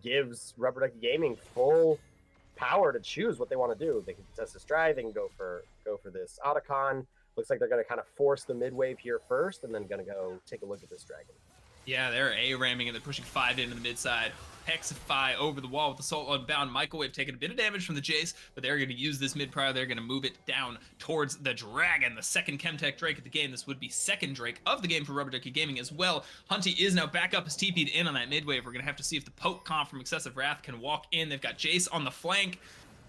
gives Rubber Ducky Gaming full power to choose what they want to do. They can test this drive, they can go for this Otacon. Looks like they're going to kind of force the mid wave here first, and then going to go take a look at this dragon. Yeah, they're A-ramming and they're pushing 5 into the mid side. Hexify over the wall with the Soul Unbound. Microwave taking a bit of damage from the Jace, but they're going to use this mid prior. They're going to move it down towards the Dragon, the second Chemtech Drake of the game. This would be second Drake of the game for Rubber Ducky Gaming as well. Hunty is now back up, his TP'd in on that mid wave. We're going to have to see if the poke comp from Excessive Wrath can walk in. They've got Jace on the flank.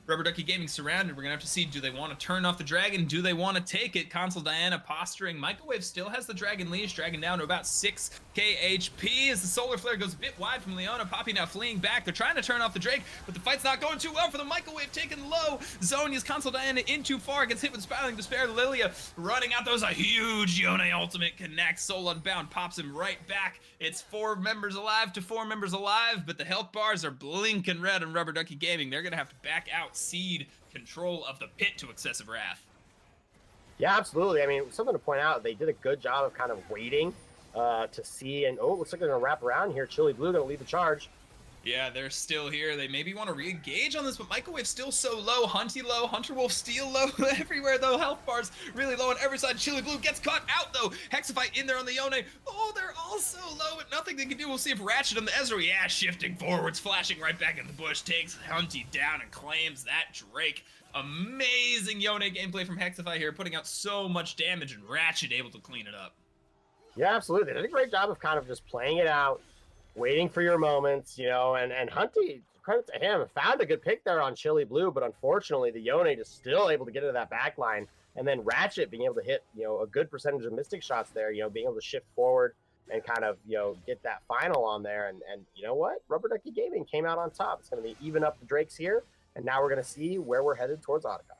Rubber Ducky Gaming surrounded. We're going to have to see, do they want to turn off the Dragon? Do they want to take it? Console Diana posturing. Microwave still has the Dragon leash. Dragon down to about 6k HP as the Solar Flare goes a bit wide from Leona. Poppy now fleeing back. They're trying to turn off the Drake, but the fight's not going too well for the Microwave taken low. Zonia's Console Diana in too far. Gets hit with Spiraling Despair. Lilia running out. That was a huge Yone ultimate connects. Soul Unbound pops him right back. It's 4 members alive to 4 members alive, but the health bars are blinking red on Rubber Ducky Gaming. They're going to have to back out, cede control of the pit to Excessive Wrath. Yeah, absolutely. I mean, something to point out, they did a good job of kind of waiting to see, and oh, it looks like they're going to wrap around here. Chili Blue going to lead the charge. Yeah, they're still here. They maybe want to re-engage on this, but Microwave's still so low. Hunty low, Hunter Wolf Steel low everywhere, though. Health bars really low on every side. Chili Blue gets caught out, though. Hexify in there on the Yone. Oh, they're all so low, but nothing they can do. We'll see if Ratchet on the Ezreal, yeah, shifting forwards, flashing right back in the bush, takes Hunty down and claims that Drake. Amazing Yone gameplay from Hexify here, putting out so much damage, and Ratchet able to clean it up. Yeah, absolutely. They did a great job of kind of just playing it out, waiting for your moments, you know, and Hunty, credit to him, found a good pick there on Chili Blue, but unfortunately the Yone is still able to get into that back line, and then Ratchet being able to hit, you know, a good percentage of Mystic shots there, you know, being able to shift forward and kind of, you know, get that final on there, and you know what? Rubber Ducky Gaming came out on top. It's going to be even up the Drakes here, and now we're going to see where we're headed towards Otacon.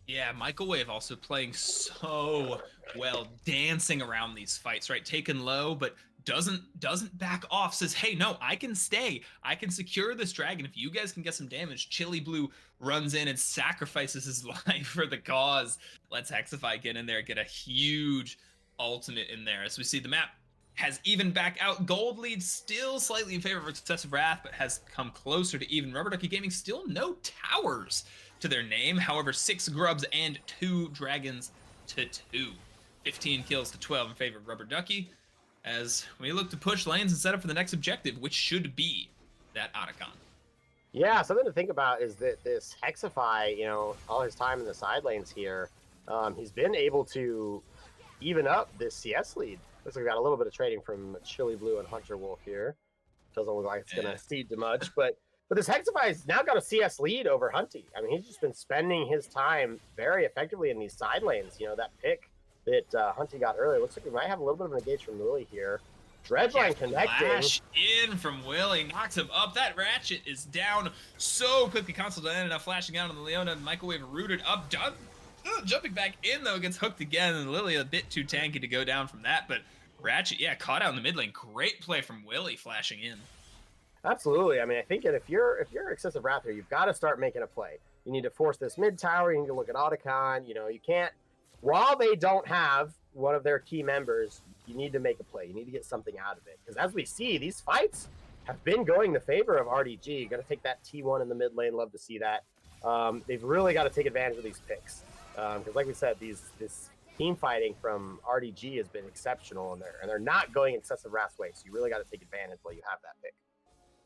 Yeah, Microwave also playing so well, dancing around these fights, right? Taken low, but doesn't back off. Says, hey, no, I can stay. I can secure this dragon. If you guys can get some damage, Chili Blue runs in and sacrifices his life for the cause. Let's Hexify get in there, get a huge ultimate in there. As we see, the map has even back out. Gold lead still slightly in favor of Excessive Wrath, but has come closer to even. Rubber Ducky Gaming still no towers to their name. However, 6 grubs and 2 dragons to 2. 15 kills to 12 in favor of Rubber Ducky, as we look to push lanes and set up for the next objective, which should be that Otacon. Yeah, something to think about is that this Hexify, you know, all his time in the side lanes here, he's been able to even up this CS lead. Looks like we got a little bit of trading from Chili Blue and Hunter Wolf here. Doesn't look like it's going to cede too much, but this Hexify has now got a CS lead over Hunty. I mean, he's just been spending his time very effectively in these side lanes. You know, that pick that Hunty got earlier. Looks like we might have a little bit of an engage from Willie here. Dredgeline connecting. Flash in from Willie, knocks him up. That Ratchet is down so quickly. Console Diana now flashing out on the Leona. Microwave rooted up. Jumping back in, though, gets hooked again. And Lily a bit too tanky to go down from that. But Ratchet, yeah, caught out in the mid lane. Great play from Willie flashing in. Absolutely. I mean, I think that if you're Excessive Wrath here, you've got to start making a play. You need to force this mid tower. You need to look at Otacon. You know, you can't, while they don't have one of their key members, you need to make a play. You need to get something out of it. Because as we see, these fights have been going in the favor of RDG. Got to take that T1 in the mid lane. Love to see that. They've really got to take advantage of these picks. Because like we said, this team fighting from RDG has been exceptional, and they're not going Excessive Wrath's way. So you really got to take advantage while you have that pick.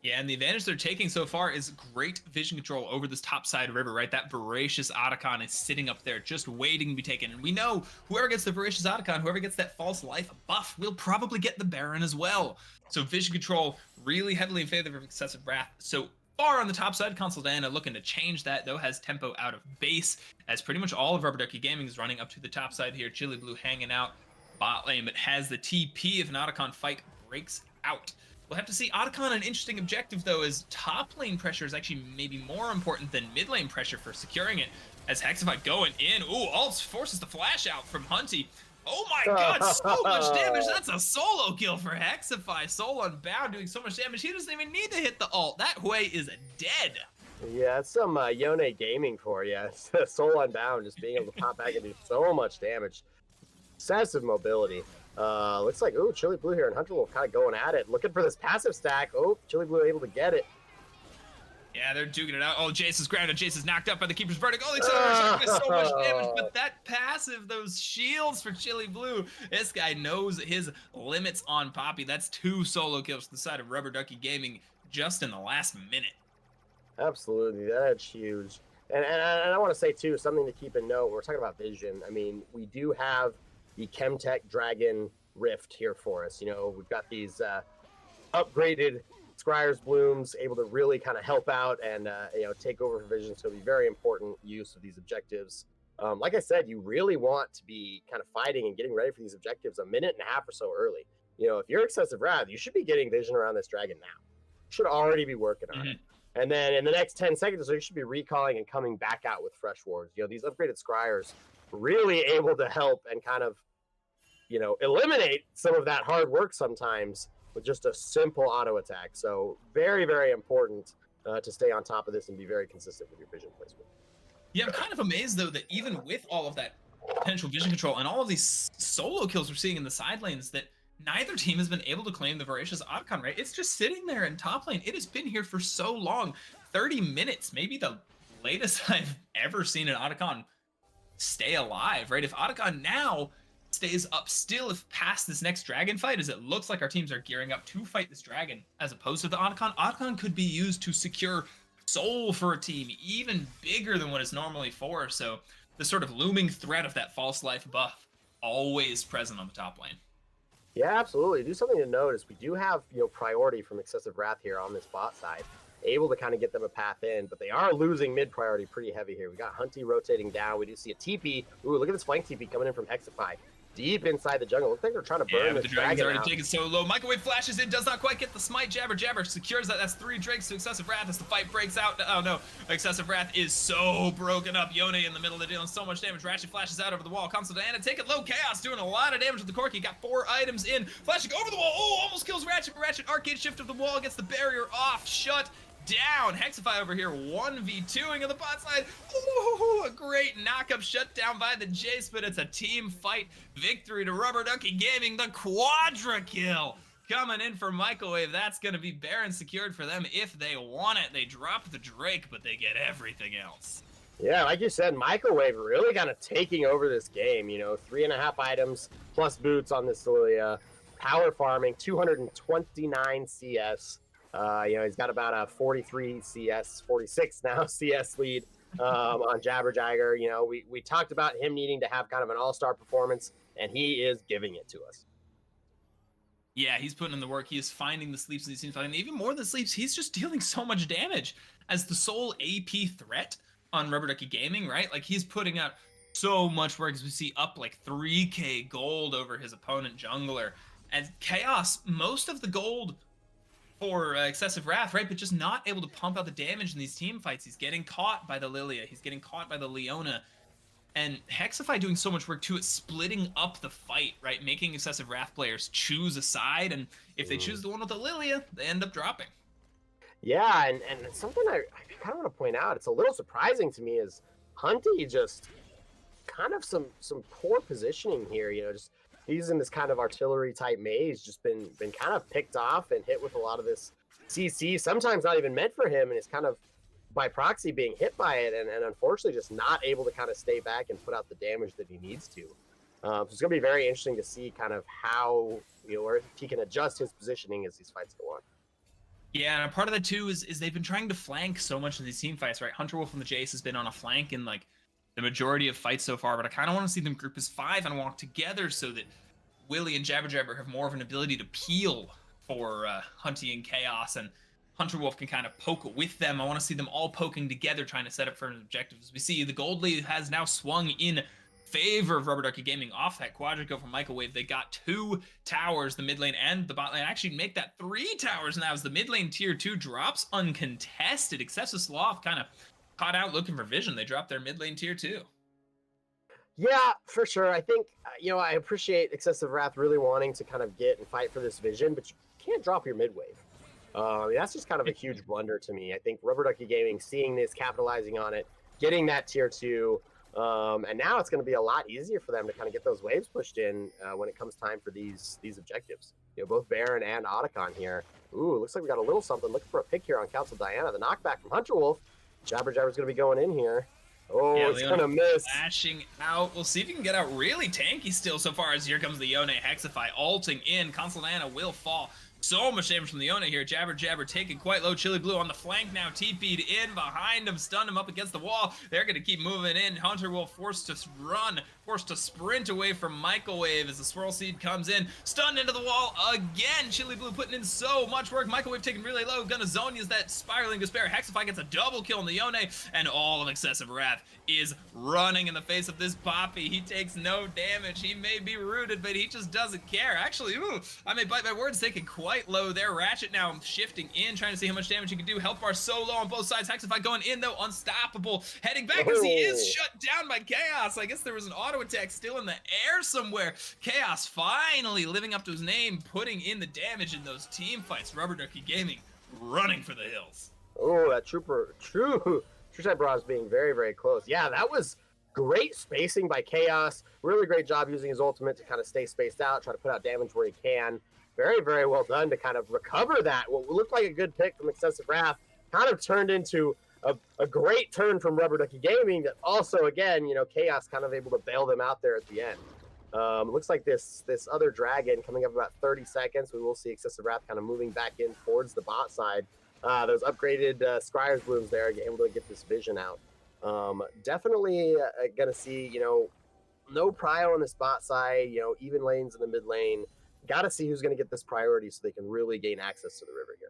Yeah, and the advantage they're taking so far is great vision control over this top side river, right? That voracious Otacon is sitting up there just waiting to be taken. And we know whoever gets the voracious Otacon, whoever gets that false life buff, will probably get the Baron as well. So vision control really heavily in favor of Excessive Wrath. So far on the top side, Console Diana looking to change that, though, has tempo out of base, as pretty much all of Rubber Ducky Gaming is running up to the top side here. Chili Blue hanging out bot lane, but has the TP if an Otacon fight breaks out. We'll have to see. Otacon, an interesting objective, though, is top lane pressure is actually maybe more important than mid lane pressure for securing it. As Hexify going in. Ooh, Alt forces the flash out from Hunty. Oh my god, so much damage. That's a solo kill for Hexify. Soul Unbound doing so much damage. He doesn't even need to hit the ult. That Hui is dead. Yeah, it's some Yone gaming for you. Soul Unbound, just being able to pop back and do so much damage. Excessive mobility. Looks like, ooh, Chili Blue here and Hunter Wolf kind of going at it. Looking for this passive stack. Oh, Chili Blue able to get it. Yeah, they're duking it out. Oh, Jace is grounded. Jace is knocked up by the keeper's verdict. Oh, the accelerator shot does so much damage, but that passive, those shields for Chili Blue, this guy knows his limits on Poppy. That's 2 solo kills to the side of Rubber Ducky Gaming just in the last minute. Absolutely, that's huge. And I want to say too, something to keep in note. We're talking about vision. I mean, we do have the Chemtech Dragon Rift here for us. You know, we've got these upgraded Scryer's Blooms able to really kind of help out and take over for vision. So it'll be very important use of these objectives. Like I said, you really want to be kind of fighting and getting ready for these objectives a minute and a half or so early. You know, if you're Excessive Wrath, you should be getting vision around this dragon now. Should already be working on it. And then in the next 10 seconds, so you should be recalling and coming back out with fresh wards. You know, these upgraded Scryers really able to help and kind of, eliminate some of that hard work sometimes with just a simple auto attack. So very, very important to stay on top of this and be very consistent with your vision placement. Yeah, I'm kind of amazed though that even with all of that potential vision control and all of these solo kills we're seeing in the side lanes, that neither team has been able to claim the Voracious Otacon, right? It's just sitting there in top lane. It has been here for so long, 30 minutes, maybe the latest I've ever seen an Otacon stay alive, right? If Otacon now stays up still, if past this next dragon fight, as it looks like our teams are gearing up to fight this dragon, as opposed to the Otacon could be used to secure soul for a team even bigger than what it's normally for. So the sort of looming threat of that false life buff always present on the top lane. Yeah, absolutely. Do something to note is we do have priority from Excessive Wrath here on this bot side, able to kind of get them a path in, but they are losing mid priority pretty heavy here. We got Hunty rotating down. We do see a TP. Ooh, look at this flank TP coming in from Hexify. Deep inside the jungle. Looks like they're trying to burn but the dragon's dragon already out. taken so low. Microwave flashes in, does not quite get the smite. Jabber secures that. That's 3 Drakes to Excessive Wrath as the fight breaks out. Oh no, Excessive Wrath is so broken up. Yone in the middle, they're dealing so much damage. Ratchet flashes out over the wall. Comes to Diana, take it low. Chaos doing a lot of damage with the Corki. Got 4 items in, flashing over the wall. Oh, almost kills Ratchet. Ratchet arcade shift of the wall, gets the barrier off, shut down. Hexify over here 1v2ing on the bot side. Ooh, a great knock-up shut down by the Jace, but it's a team fight victory to Rubber Ducky Gaming. The quadra kill coming in for Microwave. That's going to be Baron secured for them if they want it. They drop the Drake, but they get everything else. Yeah, like you said, Microwave really kind of taking over this game. 3.5 items plus boots on this Lilia. Power farming, 229 CS. He's got about a 43 CS, 46 now CS lead on Jabber. We talked about him needing to have kind of an all-star performance, and he is giving it to us. Yeah, he's putting in the work. He is finding the sleeps in these teams fighting. Even more than sleeps, he's just dealing so much damage as the sole AP threat on Rubber Ducky Gaming, right? Like, he's putting out so much work as we see up like 3k gold over his opponent jungler. And Chaos, most of the gold for Excessive Wrath, right? But just not able to pump out the damage in these team fights. He's getting caught by the Lilia. He's getting caught by the Leona. And Hexify doing so much work too at splitting up the fight, right? Making Excessive Wrath players choose a side. And if they choose the one with the Lilia, they end up dropping. Yeah, and something I kind of want to point out, it's a little surprising to me, is Hunty just kind of some poor positioning here, just he's in this kind of artillery type maze, just been kind of picked off and hit with a lot of this CC, sometimes not even meant for him, and is kind of by proxy being hit by it, and unfortunately just not able to kind of stay back and put out the damage that he needs to. So it's going to be very interesting to see kind of how, or if he can adjust his positioning as these fights go on. Yeah, and a part of that too is they've been trying to flank so much in these team fights, right? Hunter Wolf and the Jace has been on a flank in like the majority of fights so far, but I kind of want to see them group as 5 and walk together so that Willie and Jabber have more of an ability to peel for Hunty and Chaos, and Hunter Wolf can kind of poke with them. I want to see them all poking together, trying to set up for an objective. As we see, the gold lead has now swung in favor of Rubber Ducky Gaming off that quadra kill from Microwave. They got 2 towers, the mid lane and the bot lane. Actually make that 3 towers now as the mid lane tier 2 drops uncontested. Excessive Sloth kind of caught out looking for vision. They dropped their mid lane tier 2. Yeah, for sure. I think, I appreciate Excessive Wrath really wanting to kind of get and fight for this vision, but you can't drop your mid wave. That's just kind of a huge blunder to me. I think Rubber Ducky Gaming, seeing this, capitalizing on it, getting that tier 2, and now it's going to be a lot easier for them to kind of get those waves pushed in when it comes time for these objectives. Both Baron and Otacon here. Ooh, looks like we got a little something. Looking for a pick here on Council Diana. The knockback from Hunter Wolf. Jabber Jabber's going to be going in here. Oh, Yeah, it's going Leona to miss. flashing out. We'll see if he can get out really tanky still so far as here comes the Yone Hexify ulting in. Council Diana will fall. So much damage from the Yone here. Jabber Jabber taken quite low. Chili Blue on the flank now. TP'd in behind him. Stunned him up against the wall. They're going to keep moving in. Hunter will forced to run. Forced to sprint away from Microwave as the Swirl Seed comes in. Stunned into the wall again. Chili Blue putting in so much work. Microwave taken really low. Gonna zone use that Spiraling Despair. Hexify gets a double kill on the Yone. And all of Excessive Wrath is running in the face of this Poppy. He takes no damage. He may be rooted, but he just doesn't care. Actually, ooh, I may bite my words, taken quite low there. Ratchet now shifting in, trying to see how much damage he can do. Health bar so low on both sides. Hexify going in, though, unstoppable. Heading back as he is shut down by Chaos. I guess there was an auto attack still in the air somewhere. Chaos finally living up to his name, putting in the damage in those team fights. Rubber Ducky Gaming running for the hills. Oh, that True Set Bros being very, very close. Yeah, that was great spacing by Chaos. Really great job using his ultimate to kind of stay spaced out, try to put out damage where he can. Very, very well done to kind of recover that. What looked like a good pick from Excessive Wrath kind of turned into a great turn from Rubber Ducky Gaming that also, again, Chaos kind of able to bail them out there at the end. Looks like this other dragon coming up about 30 seconds. We will see Excessive Wrath kind of moving back in towards the bot side. Those upgraded Scryer's Blooms there, able to get this vision out. Definitely going to see, no prio on this bot side, even lanes in the mid lane. Got to see who's going to get this priority so they can really gain access to the river here.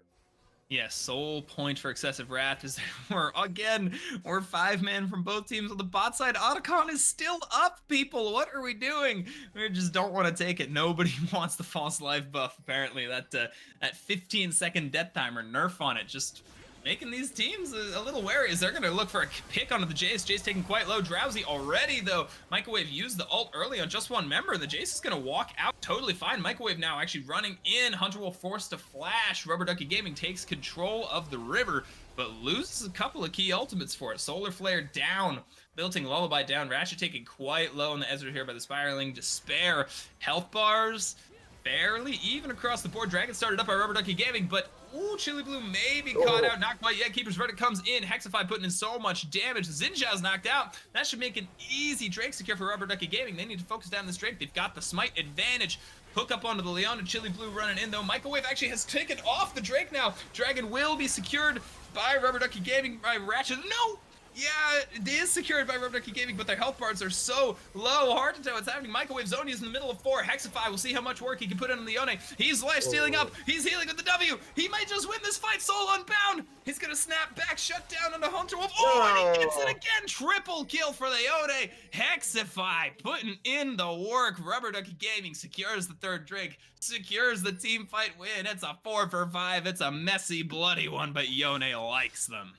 Yes, sole point for Excessive Wrath is we're 5-man from both teams on the bot side. Otacon is still up, people. What are we doing? We just don't want to take it. Nobody wants the false life buff, apparently. That 15-second death timer nerf on it just making these teams a little wary as they're going to look for a pick onto the Jace. Jace taking quite low. Drowsy already, though. Microwave used the ult early on just one member. The Jace is going to walk out totally fine. Microwave now actually running in. Hunter will force to flash. Rubber Ducky Gaming takes control of the river, but loses a couple of key ultimates for it. Solar Flare down. Lilting Lullaby down. Ratchet taking quite low in the Ezra here by the Spiraling Despair. Health bars fairly even across the board. Dragon started up by Rubber Ducky Gaming, but ooh, Chili Blue may be caught out. Not quite yet. Keeper's Verdict comes in. Hexify putting in so much damage. Zinjao's knocked out. That should make an easy Drake secure for Rubber Ducky Gaming. They need to focus down this Drake. They've got the smite advantage. Hook up onto the Leona. Chili Blue running in, though. Microwave actually has taken off the Drake now. Dragon will be secured by Rubber Ducky Gaming, by Ratchet. No! Yeah, it is secured by Rubber Ducky Gaming, but their health bars are so low. Hard to tell what's happening. Microwave Zone is in the middle of 4. Hexify, we'll see how much work he can put in on the Yone. He's life stealing up. He's healing with the W. He might just win this fight. Soul Unbound. He's going to snap back, shut down onto Hunter Wolf. Oh, and he gets it again. Triple kill for the Yone. Hexify putting in the work. Rubber Ducky Gaming secures the third drink, secures the team fight win. It's a 4 for 5. It's a messy, bloody one, but Yone likes them.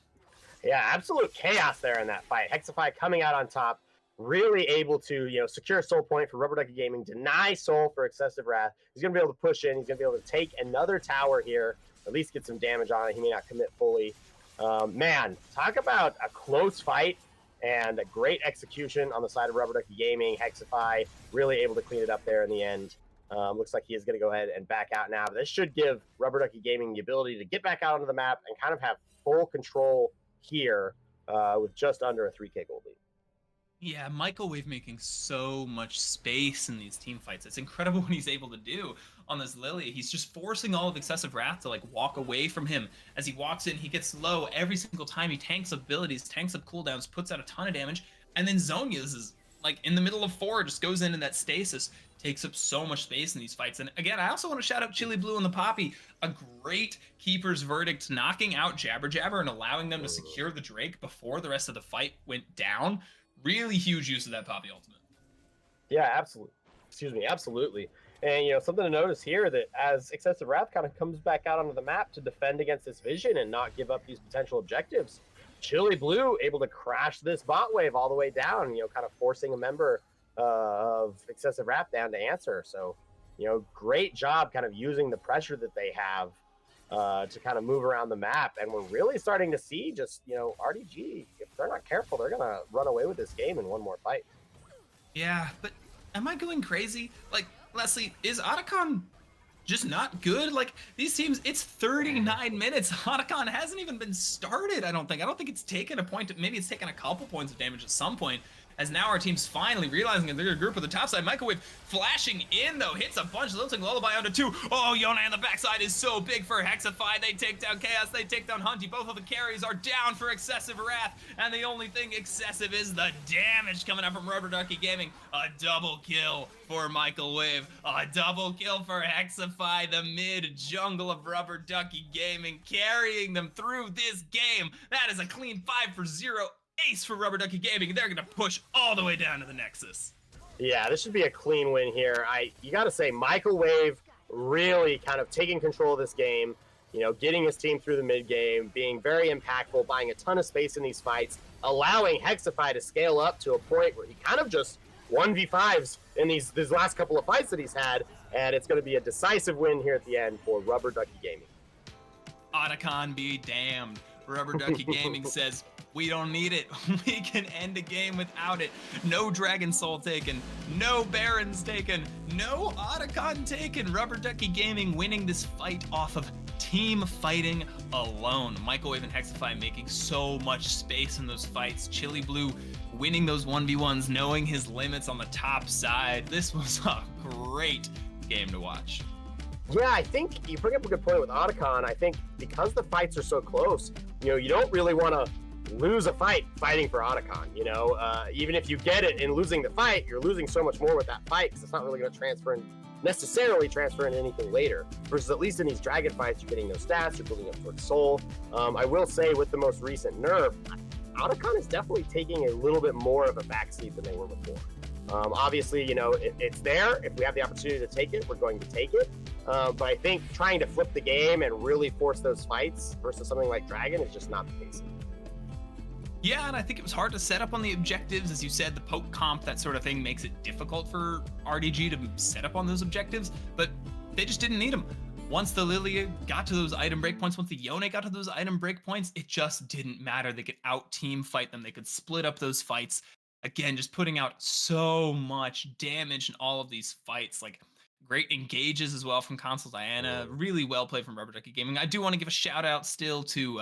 Yeah, absolute chaos there in that fight. Hexify coming out on top, really able to, secure soul point for Rubber Ducky Gaming, deny soul for Excessive Wrath. He's going to be able to push in. He's going to be able to take another tower here, at least get some damage on it. He may not commit fully. Man, talk about a close fight and a great execution on the side of Rubber Ducky Gaming. Hexify really able to clean it up there in the end. Looks like he is going to go ahead and back out now. But this should give Rubber Ducky Gaming the ability to get back out onto the map and kind of have full control here with just under a 3K gold lead. Yeah, Microwave making so much space in these team fights. It's incredible what he's able to do on this Lily. He's just forcing all of Excessive Wrath to walk away from him. As he walks in, he gets low every single time. He tanks abilities, tanks up cooldowns, puts out a ton of damage, and then Zonia's is in the middle of 4, just goes in that stasis, takes up so much space in these fights. And again, I also want to shout out Chili Blue and the Poppy. A great Keeper's Verdict, knocking out Jabber Jabber and allowing them to secure the Drake before the rest of the fight went down. Really huge use of that Poppy ultimate. Yeah, absolutely. Absolutely. And, something to notice here that as Excessive Wrath kind of comes back out onto the map to defend against this vision and not give up these potential objectives, Chili Blue able to crash this bot wave all the way down, kind of forcing a member of Excessive Wrath down to answer. So, great job kind of using the pressure that they have to kind of move around the map. And we're really starting to see just, RDG, if they're not careful, they're going to run away with this game in one more fight. Yeah, but am I going crazy? Leslie, is Otacon just not good. Like these teams, it's 39 minutes. Otacon hasn't even been started. I don't think. I don't think it's taken a point. Maybe it's taken a couple points of damage at some point. As now our team's finally realizing that they're a group of the top side. Microwave flashing in though, hits a bunch. Looks like Lullaby onto 2. Oh, Yona on the backside is so big for Hexify. They take down Chaos. They take down Hunty. Both of the carries are down for Excessive Wrath. And the only thing excessive is the damage coming up from Rubber Ducky Gaming. A double kill for Michael Wave. A double kill for Hexify, the mid jungle of Rubber Ducky Gaming, carrying them through this game. That is a clean 5-for-0 ace for Rubber Ducky Gaming. They're gonna push all the way down to the Nexus. Yeah, this should be a clean win here. You got to say, Michael Wave really kind of taking control of this game, you know, getting his team through the mid game, being very impactful, buying a ton of space in these fights, allowing Hexify to scale up to a point where he kind of just 1v5s in these last couple of fights that he's had, and it's going to be a decisive win here at the end for Rubber Ducky Gaming. Otacon be damned. Rubber Ducky Gaming says, we don't need it. We can end a game without it. No Dragon Soul taken. No Barons taken. No Otacon taken. Rubber Ducky Gaming winning this fight off of team fighting alone. Microwave and Hexify making so much space in those fights. Chili Blue winning those 1v1s, knowing his limits on the top side. This was a great game to watch. Yeah, I think you bring up a good point with Otacon. I think because the fights are so close, you know, you don't really want to lose a fight fighting for Otacon. You know, even if you get it in losing the fight, you're losing so much more with that fight because it's not really going to necessarily transfer into anything later. Versus at least in these dragon fights, you're getting those stats, you're building up towards soul. I will say with the most recent nerf, Otacon is definitely taking a little bit more of a backseat than they were before. Obviously, you know, it's there. If we have the opportunity to take it, we're going to take it. But I think trying to flip the game and really force those fights versus something like Dragon is just not the case. Yeah, and I think it was hard to set up on the objectives. As you said, the poke comp, that sort of thing makes it difficult for RDG to set up on those objectives, but they just didn't need them. Once the Lilia got to those item breakpoints, once the Yone got to those item breakpoints, it just didn't matter. They could out-team fight them. They could split up those fights. Again, just putting out so much damage in all of these fights. Like, great engages as well from Console Diana. Really well played from Rubber Ducky Gaming. I do want to give a shout out still to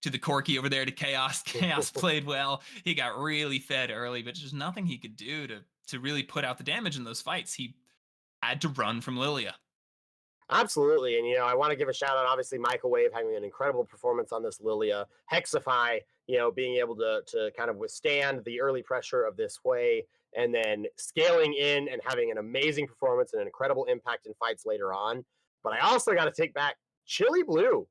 the Corky over there, to Chaos. Chaos played well. He got really fed early, but there's nothing he could do to really put out the damage in those fights. He had to run from Lilia. Absolutely. And, you know, I want to give a shout out, obviously, Microwave having an incredible performance on this Lilia. Hexify, you know, being able to kind of withstand the early pressure of this way, and then scaling in and having an amazing performance and an incredible impact in fights later on. But I also got to take back Chili Blue.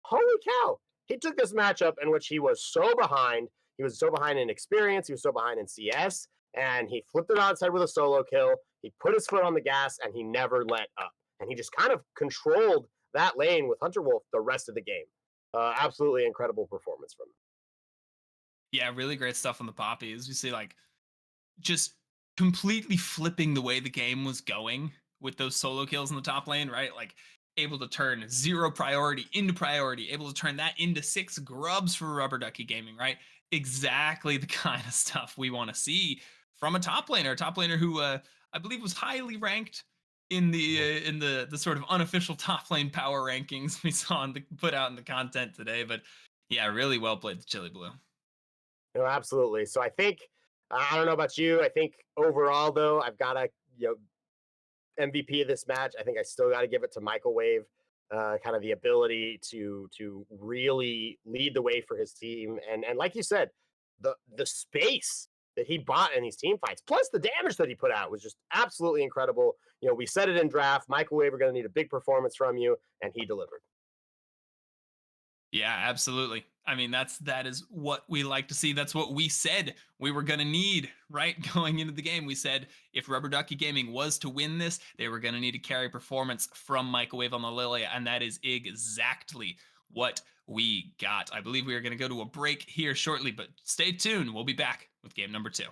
Holy cow. He took this matchup in which he was so behind. He was so behind in experience. He was so behind in CS. And he flipped it outside with a solo kill. He put his foot on the gas and he never let up. And he just kind of controlled that lane with Hunter Wolf the rest of the game. Absolutely incredible performance from him. Yeah, really great stuff on the Poppy. As we see, like, just completely flipping the way the game was going with those solo kills in the top lane, right? Like, able to turn 0 priority into priority, able to turn that into 6 grubs for Rubber Ducky Gaming, right? Exactly the kind of stuff we want to see from a top laner who I believe was highly ranked in the sort of unofficial top lane power rankings we saw put out in the content today. But yeah, really well played, the Chili Blue. No, absolutely. So I think, I don't know about you. I think overall, though, I've got to, you know, MVP of this match, I think I still got to give it to Microwave. Kind of the ability to really lead the way for his team, and like you said, the space that he bought in these team fights, plus the damage that he put out, was just absolutely incredible. You know, we said it in draft, Microwave are going to need a big performance from you, and he delivered. Yeah, absolutely. I mean, that is what we like to see. That's what we said we were going to need, right? Going into the game, we said if Rubber Ducky Gaming was to win this, they were going to need to carry performance from Microwave on the Lilia, and that is exactly what we got. I believe we are going to go to a break here shortly, but stay tuned. We'll be back with game number 2.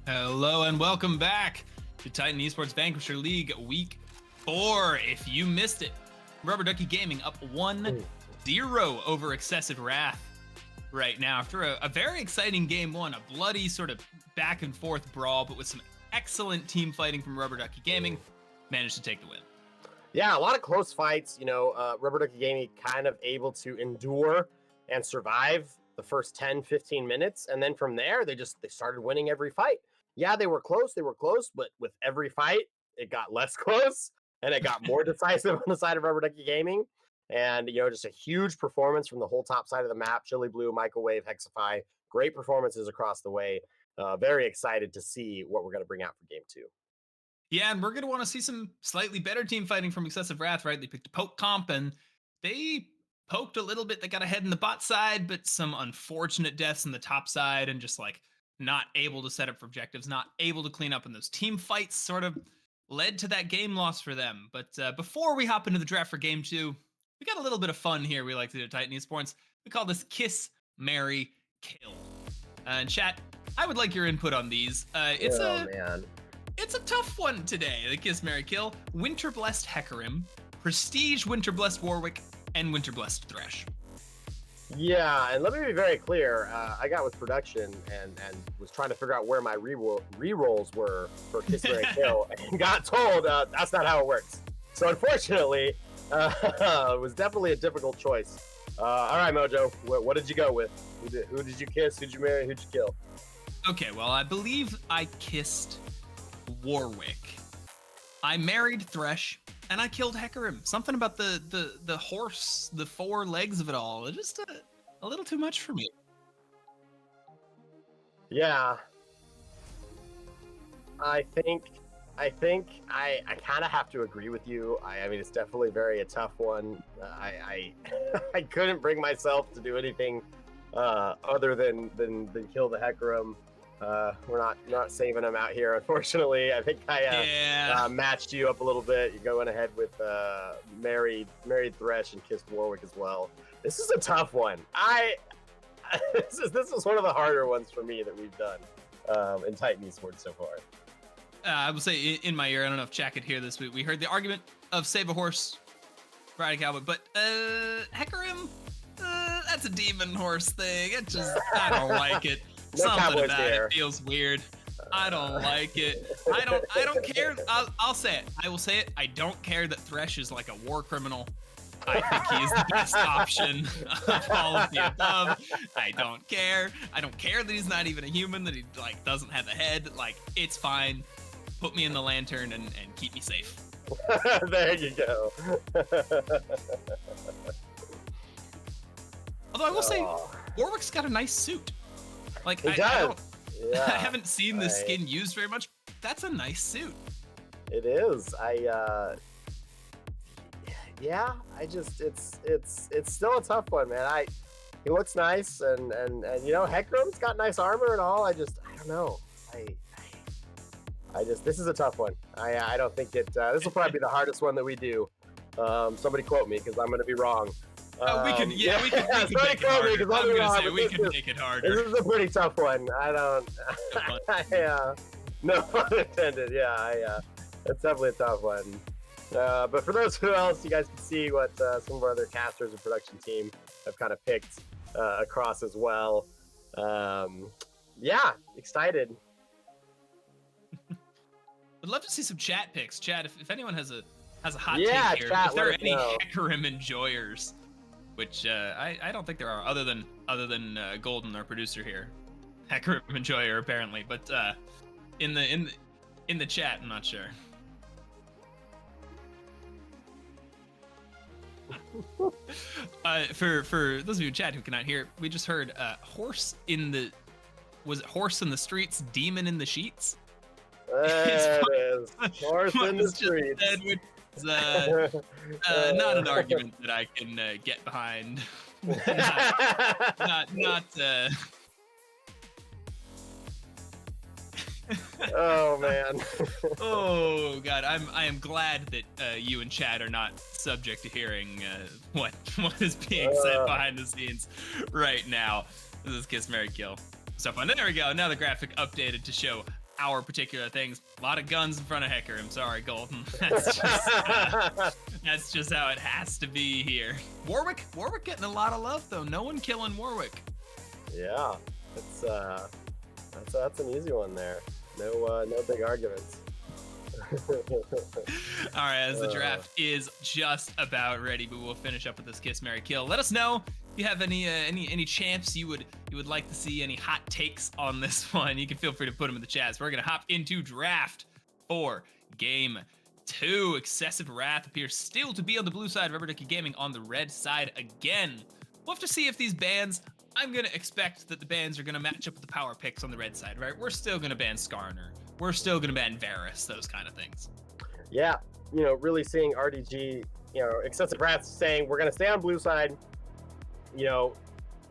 Hello and welcome back to Titan Esports Vanquisher League Week 4. If you missed it, Rubber Ducky Gaming up 1-0 over Excessive Wrath right now after a very exciting game one, a bloody sort of back and forth brawl, but with some excellent team fighting from Rubber Ducky Gaming, managed to take the win. Yeah, a lot of close fights. Rubber Ducky Gaming kind of able to endure and survive the first 10, 15 minutes. And then from there, they started winning every fight. Yeah, they were close, but with every fight, it got less close and it got more decisive on the side of Rubber Ducky Gaming. And, just a huge performance from the whole top side of the map. Chili Blue, Microwave, Hexify, great performances across the way. Very excited to see what we're going to bring out for game two. Yeah, and we're going to want to see some slightly better team fighting from Excessive Wrath, right? They picked a poke comp and they poked a little bit. They got ahead in the bot side, but some unfortunate deaths in the top side and just like not able to set up for objectives, not able to clean up in those team fights sort of led to that game loss for them. But before we hop into the draft for game 2, we got a little bit of fun here we like to do at Titan Esports. We call this Kiss, Marry, Kill. And chat, I would like your input on these. Man. It's a tough one today. The Kiss, Marry, Kill. Winter Blessed Hecarim, Prestige Winter Blessed Warwick, and Winter Blessed Thresh. Yeah, and let me be very clear. I got with production and was trying to figure out where my re-rolls were for Kiss, Marry, Kill, and got told that's not how it works. So unfortunately, it was definitely a difficult choice. All right, Mojo, what did you go with? Who did you kiss? Who'd you marry? Who'd you kill? Okay, well, I believe I kissed Warwick. I married Thresh, and I killed Hecarim. Something about the horse, the 4 legs of it all, it's just a little too much for me. Yeah, I think I kind of have to agree with you. I mean, it's definitely a tough one. I couldn't bring myself to do anything other than kill the Hecarim. We're not saving him out here, unfortunately. I think I matched you up a little bit. You're going ahead with married Thresh and kissed Warwick as well. This is a tough one. This is one of the harder ones for me that we've done in Titan Esports so far. I will say in my ear, I don't know if Jack could hear this, we heard the argument of save a horse, ride a cowboy, but Hecarim, that's a demon horse thing. I don't like it. Something about it feels weird. I don't like it. I don't care. I'll say it. I will say it. I don't care that Thresh is like a war criminal. I think he's the best option of all of the above. I don't care. I don't care that he's not even a human, that he like doesn't have a head. Like, it's fine. Put me in the lantern and keep me safe. There you go. Although I will say, Warwick's got a nice suit. Like, I haven't seen this skin used very much. That's a nice suit. It is. It's still a tough one, man. He looks nice, and you know, Hecarim's got nice armor and all. I don't know. This is a tough one. I don't think this will probably be the hardest one that we do. Somebody quote me, because I'm going to be wrong. We can make it harder. I'm gonna say we can make it harder. This is a pretty tough one. No pun intended. It's definitely a tough one. But for those who else, you guys can see what some of our other casters and production team have kind of picked across as well. Excited. I'd love to see some chat picks. Chat, if anyone has a hot take here, chat, if there are any Hecarim enjoyers, which I don't think there are, other than Golden, our producer here, Hecarim enjoyer apparently. But in the chat, I'm not sure. For those of you in chat who cannot hear, we just heard horse in the streets, demon in the sheets. There it is. Horse in the streets. Not an argument that I can get behind. not. Oh man. Oh god, I am glad that you and Chad are not subject to hearing what is being said behind the scenes right now. This is Kiss, Marry, Kill. So fun. There we go. Now the graphic updated to show our particular things. A lot of guns in front of Hecarim. Sorry, Golden. That's just how it has to be here. Warwick getting a lot of love though. No one killing Warwick. Yeah, that's an easy one there. No big arguments. All right, as the draft is just about ready, but we'll finish up with this Kiss, Marry, Kill. Let us know if you have any champs you would like to see, any hot takes on this one. You can feel free to put them in the chat. So we're gonna hop into draft for game 2. Excessive Wrath appears still to be on the blue side. Rubber Ducky Gaming on the red side again. We'll have to see if these bans. I'm gonna expect that the bans are gonna match up with the power picks on the red side, right? We're still gonna ban Skarner. We're still gonna ban Varus, those kind of things. Yeah, really seeing RDG, Excessive Wrath saying we're gonna stay on blue side.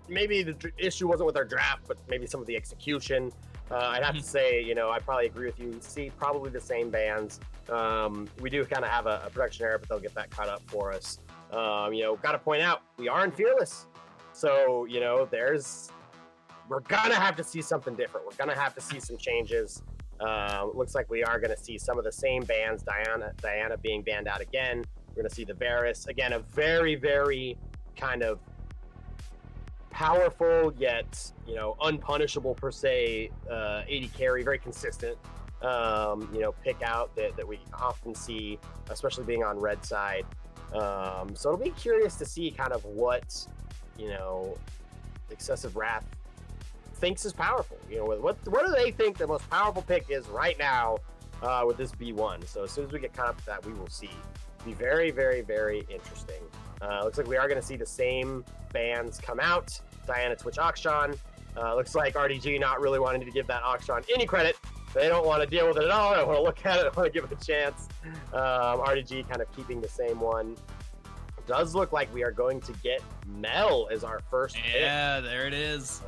Maybe the issue wasn't with our draft, but maybe some of the execution. I'd have to say, I probably agree with you. See probably the same bans We do kind of have a production error, but they'll get that caught up for us. Got to point out we are in Fearless, so we're gonna have to see something different. We're gonna have to see some changes. Looks like we are gonna see some of the same bans. Diana being banned out again. We're gonna see the Varus again, a very, very kind of powerful yet unpunishable per se 80 carry, very consistent pick out that we often see, especially being on red side. So it'll be curious to see kind of what Excessive Wrath thinks is powerful. What do they think the most powerful pick is right now with this B1? So as soon as we get caught up to that, we will see. Be very, very, very interesting. Looks like we are going to see the same bans come out. Diana, Twitch, Akshan. Looks like RDG not really wanting to give that Akshan any credit. They don't want to deal with it at all. I don't want to look at it. I want to give it a chance. RDG kind of keeping the same one. Does look like we are going to get Mel as our first pick. Yeah, there it is.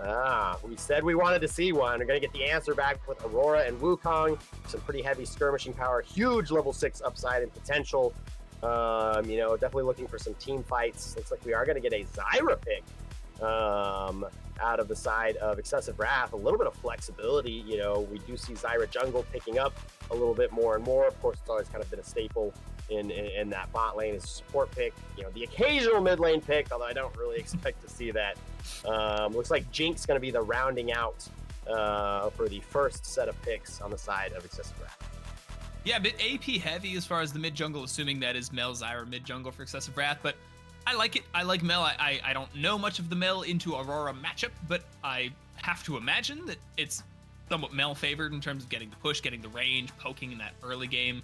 We said we wanted to see one. We're going to get the answer back with Aurora and Wukong. Some pretty heavy skirmishing power. Huge level 6 upside and potential. Definitely looking for some team fights. Looks like we are going to get a Zyra pick out of the side of Excessive Wrath. A little bit of flexibility. We do see Zyra jungle picking up a little bit more and more. Of course, it's always kind of been a staple in that bot lane as a support pick. The occasional mid lane pick, although I don't really expect to see that. Looks like Jinx going to be the rounding out for the first set of picks on the side of Excessive Wrath. Yeah, a bit AP heavy as far as the mid jungle, assuming that is Mel Zyra mid jungle for Excessive Wrath, but I like it. I like Mel. I don't know much of the Mel into Aurora matchup, but I have to imagine that it's somewhat Mel favored in terms of getting the push, getting the range, poking in that early game.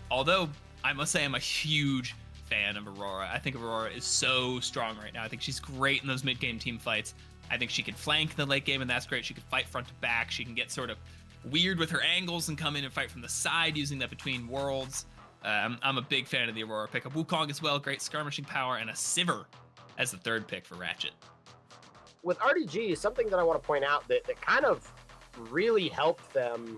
Although, I must say I'm a huge fan of Aurora. I think Aurora is so strong right now. I think she's great in those mid-game team fights. I think she can flank in the late game, and that's great. She can fight front to back. She can get sort of weird with her angles and come in and fight from the side using that between worlds. I'm a big fan of the Aurora pick. A Wukong as well, great skirmishing power, and a Sivir as the third pick for Ratchet. With RDG, something that I want to point out that kind of really helped them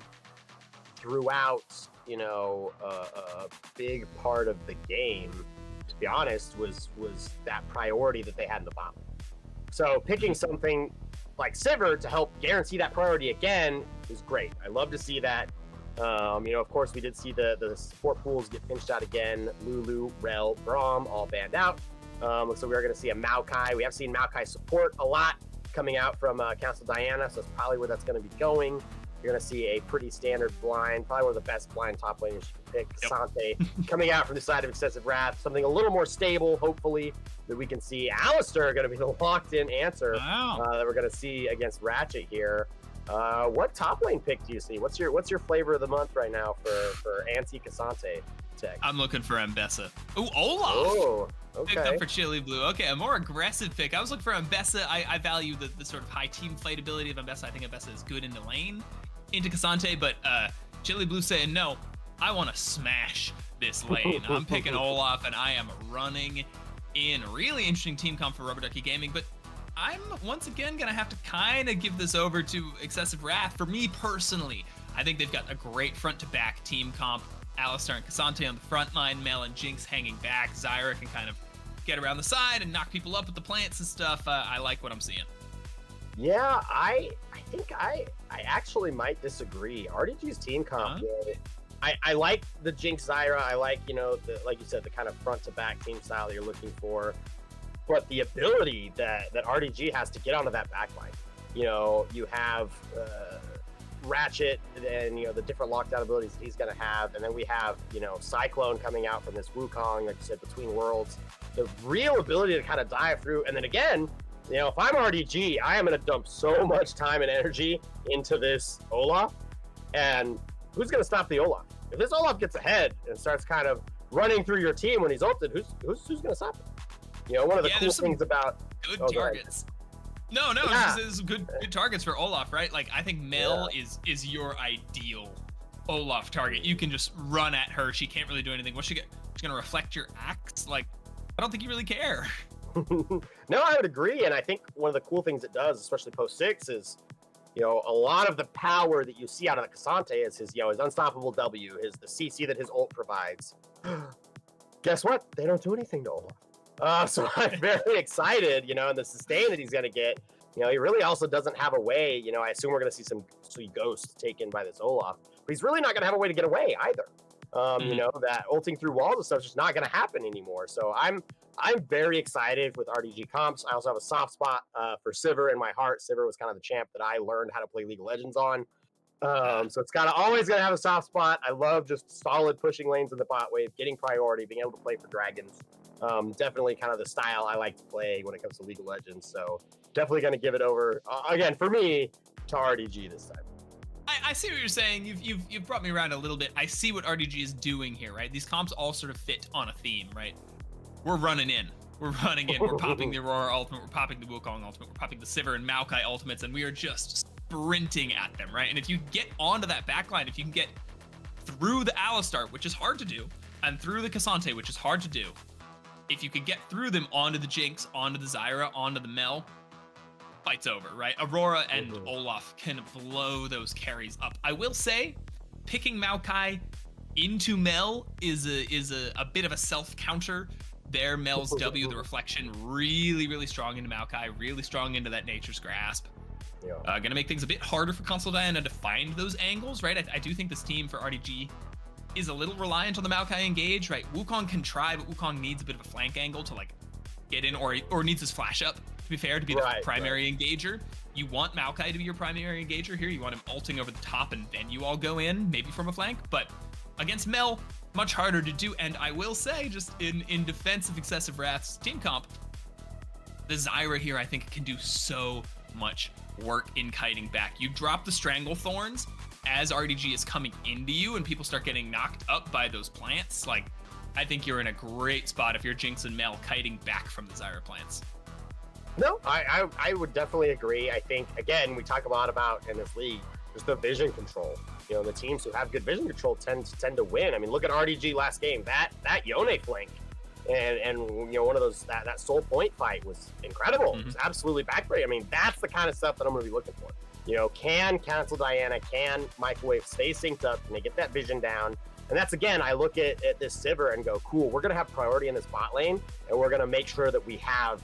throughout, a big part of the game, to be honest, was that priority that they had in the bot lane. So picking something like Sivir to help guarantee that priority again is great. I love to see that. Of course, we did see the support pools get pinched out again. Lulu, Rel, Braum all banned out. Looks like we're going to see a Maokai. We have seen Maokai support a lot coming out from Council Diana, so that's probably where that's going to be going. You're going to see a pretty standard blind, probably one of the best blind top laners you can pick. Yep. Sante coming out from the side of Excessive Wrath, something a little more stable, hopefully, that we can see. Alistair going to be the locked-in answer that we're going to see against Ratchet here. What top lane pick do you see? What's your flavor of the month right now for anti-Cassante tech? I'm looking for Ambessa. Ooh, Olaf! Oh, okay. Picked up for Chili Blue. Okay, a more aggressive pick. I was looking for Ambessa. I value the sort of high team fight ability of Ambessa. I think Ambessa is good in the lane into Cassante, but Chili Blue saying, no, I want to smash this lane. I'm picking Olaf, and I am running in. Really interesting team comp for Rubber Ducky Gaming, but I'm once again going to have to kind of give this over to Excessive Wrath. For me personally, I think they've got a great front-to-back team comp. Alistar and Cassante on the front line, Mel and Jinx hanging back. Zyra can kind of get around the side and knock people up with the plants and stuff. I like what I'm seeing. Yeah, I think I actually might disagree. RDG's team comp, I like the Jinx Zyra. I like, like you said, the kind of front-to-back team style that you're looking for. But the ability that RDG has to get onto that backline, you have Ratchet and the different lockdown abilities that he's going to have, and then we have Cyclone coming out from this Wukong, like you said, between worlds. The real ability to kind of dive through, and then again, if I'm RDG, I am going to dump so much time and energy into this Olaf, and who's going to stop the Olaf? If this Olaf gets ahead and starts kind of running through your team when he's ulted, who's going to stop him? One of the cool things about good targets. No, it's good targets for Olaf, right? Like I think Mel is your ideal Olaf target. You can just run at her. She can't really do anything. What's she get? She's gonna reflect your axe. Like I don't think you really care. No, I would agree, and I think one of the cool things it does, especially post 6, is A lot of the power that you see out of the Cassante is his unstoppable W, the CC that his ult provides. Guess what? They don't do anything to Olaf. So I'm very excited, and the sustain that he's going to get. He really also doesn't have a way. I assume we're going to see some sweet ghosts taken by this Olaf, but he's really not going to have a way to get away either. Mhm. That ulting through walls and stuff is just not going to happen anymore. So I'm very excited with RDG comps. I also have a soft spot for Sivir in my heart. Sivir was kind of the champ that I learned how to play League of Legends on. Ah, So it's got to always gonna have a soft spot. I love just solid pushing lanes in the bot wave, getting priority, being able to play for dragons. Definitely kind of the style I like to play when it comes to League of Legends. So definitely gonna give it over again for me to RDG this time. I see what you're saying. You've brought me around a little bit. I see what RDG is doing here, right? These comps all sort of fit on a theme, right? We're running in. We're running in. We're popping the Aurora ultimate. We're popping the Wukong ultimate. We're popping the Sivir and Maokai ultimates, and we are just sprinting at them, right? And if you get onto that backline, if you can get through the Alistar, which is hard to do, and through the Cassante, which is hard to do, if you could get through them onto the Jinx, onto the Zyra, onto the Mel, fight's over, right? Aurora and Olaf can blow those carries up. I will say, picking Maokai into Mel is a bit of a self counter. There, Mel's W, the reflection, really strong into Maokai, really strong into that Nature's Grasp. Yeah. Gonna make things a bit harder for Console Diana to find those angles, right? I do think this team for RDG is a little reliant on the Maokai engage, right? Wukong can try, but Wukong needs a bit of a flank angle to like get in, or needs his flash up, to be fair, to be the primary engager. You want Maokai to be your primary engager here. You want him ulting over the top, and then you all go in, maybe from a flank. But against Mel, much harder to do. And I will say, just in defense of Excessive Wrath's team comp, the Zyra here, I think, can do so much work in kiting back. You drop the Strangle Thorns as RDG is coming into you, and people start getting knocked up by those plants. Like, I think you're in a great spot if you're Jinx and Mel kiting back from the Zyra plants. No, I would definitely agree. I think again we talk a lot about in this league just the vision control. The teams who have good vision control tend to win. I mean, look at RDG last game. That Yone flank and one of those that soul point fight was incredible. It was absolutely backbreaking. I mean, that's the kind of stuff that I'm going to be looking for. Can cancel Diana, can microwave stay synced up, and they get that vision down. And that's, again, I look at this Sivir and go, cool, we're going to have priority in this bot lane, and we're going to make sure that we have,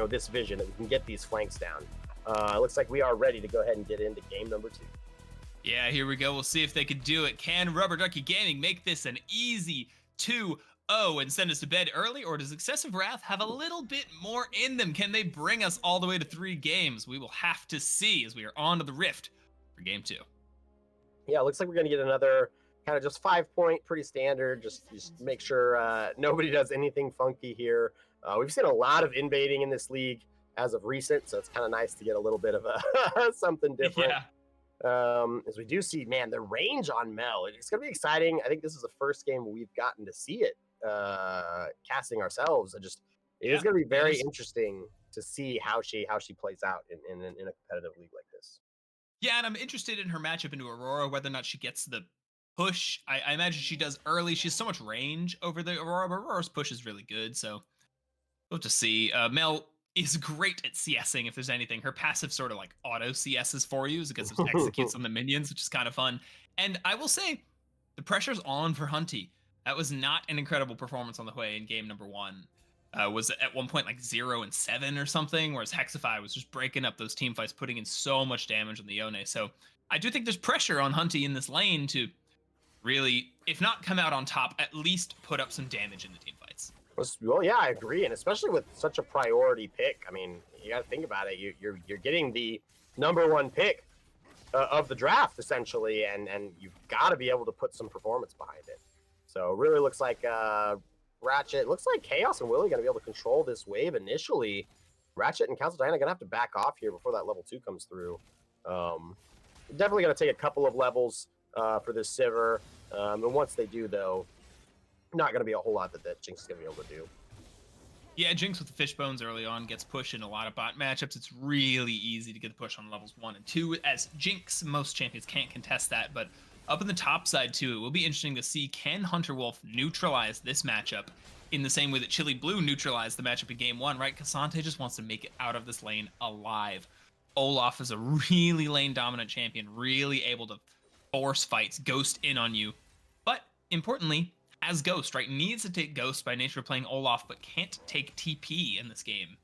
this vision, that we can get these flanks down. It looks like we are ready to go ahead and get into game number 2. Yeah, here we go. We'll see if they can do it. Can Rubber Ducky Gaming make this an easy 2-0 and send us to bed early, or does Excessive Wrath have a little bit more in them? Can they bring us all the way to 3 games? We will have to see as we are on to the Rift for game 2. Yeah, it looks like we're going to get another kind of just 5-point, pretty standard. Just make sure nobody does anything funky here. We've seen a lot of invading in this league as of recent, so it's kind of nice to get a little bit of a something different. Yeah. As we do see, man, the range on Mel, it's going to be exciting. I think this is the first game we've gotten to see it casting ourselves. It is going to be very interesting to see how she plays out in a competitive league like this. Yeah, and I'm interested in her matchup into Aurora, whether or not she gets the push. I imagine she does early. She has so much range over the Aurora, but Aurora's push is really good, so we'll have to see. Mel is great at CSing, if there's anything. Her passive sort of like auto CSs for you because it executes on the minions, which is kind of fun. And I will say, the pressure's on for Hunty. That was not an incredible performance on the way in game number 1. Was at one point like 0-7 or something, whereas Hexify was just breaking up those team fights, putting in so much damage on the Yone. So I do think there's pressure on Hunty in this lane to really, if not come out on top, at least put up some damage in the team fights. Well, yeah, I agree, and especially with such a priority pick. I mean, you got to think about it. You're getting the number 1 pick of the draft essentially, and you've got to be able to put some performance behind it. So it really looks like Ratchet. Looks like Chaos and Willie going to be able to control this wave initially. Ratchet and Council Diana going to have to back off here before that level 2 comes through. Definitely going to take a couple of levels for this Sivir, and once they do, though, not going to be a whole lot that Jinx is going to be able to do. Yeah, Jinx with the fish bones early on gets pushed in a lot of bot matchups. It's really easy to get the push on levels 1 and 2. As Jinx, most champions can't contest that, but up in the top side too, it will be interesting to see, can Hunter Wolf neutralize this matchup in the same way that Chili Blue neutralized the matchup in game 1, right? Cassante just wants to make it out of this lane alive. Olaf is a really lane dominant champion, really able to force fights, ghost in on you. But importantly, as Ghost, right, needs to take Ghost by nature of playing Olaf, but can't take TP in this game.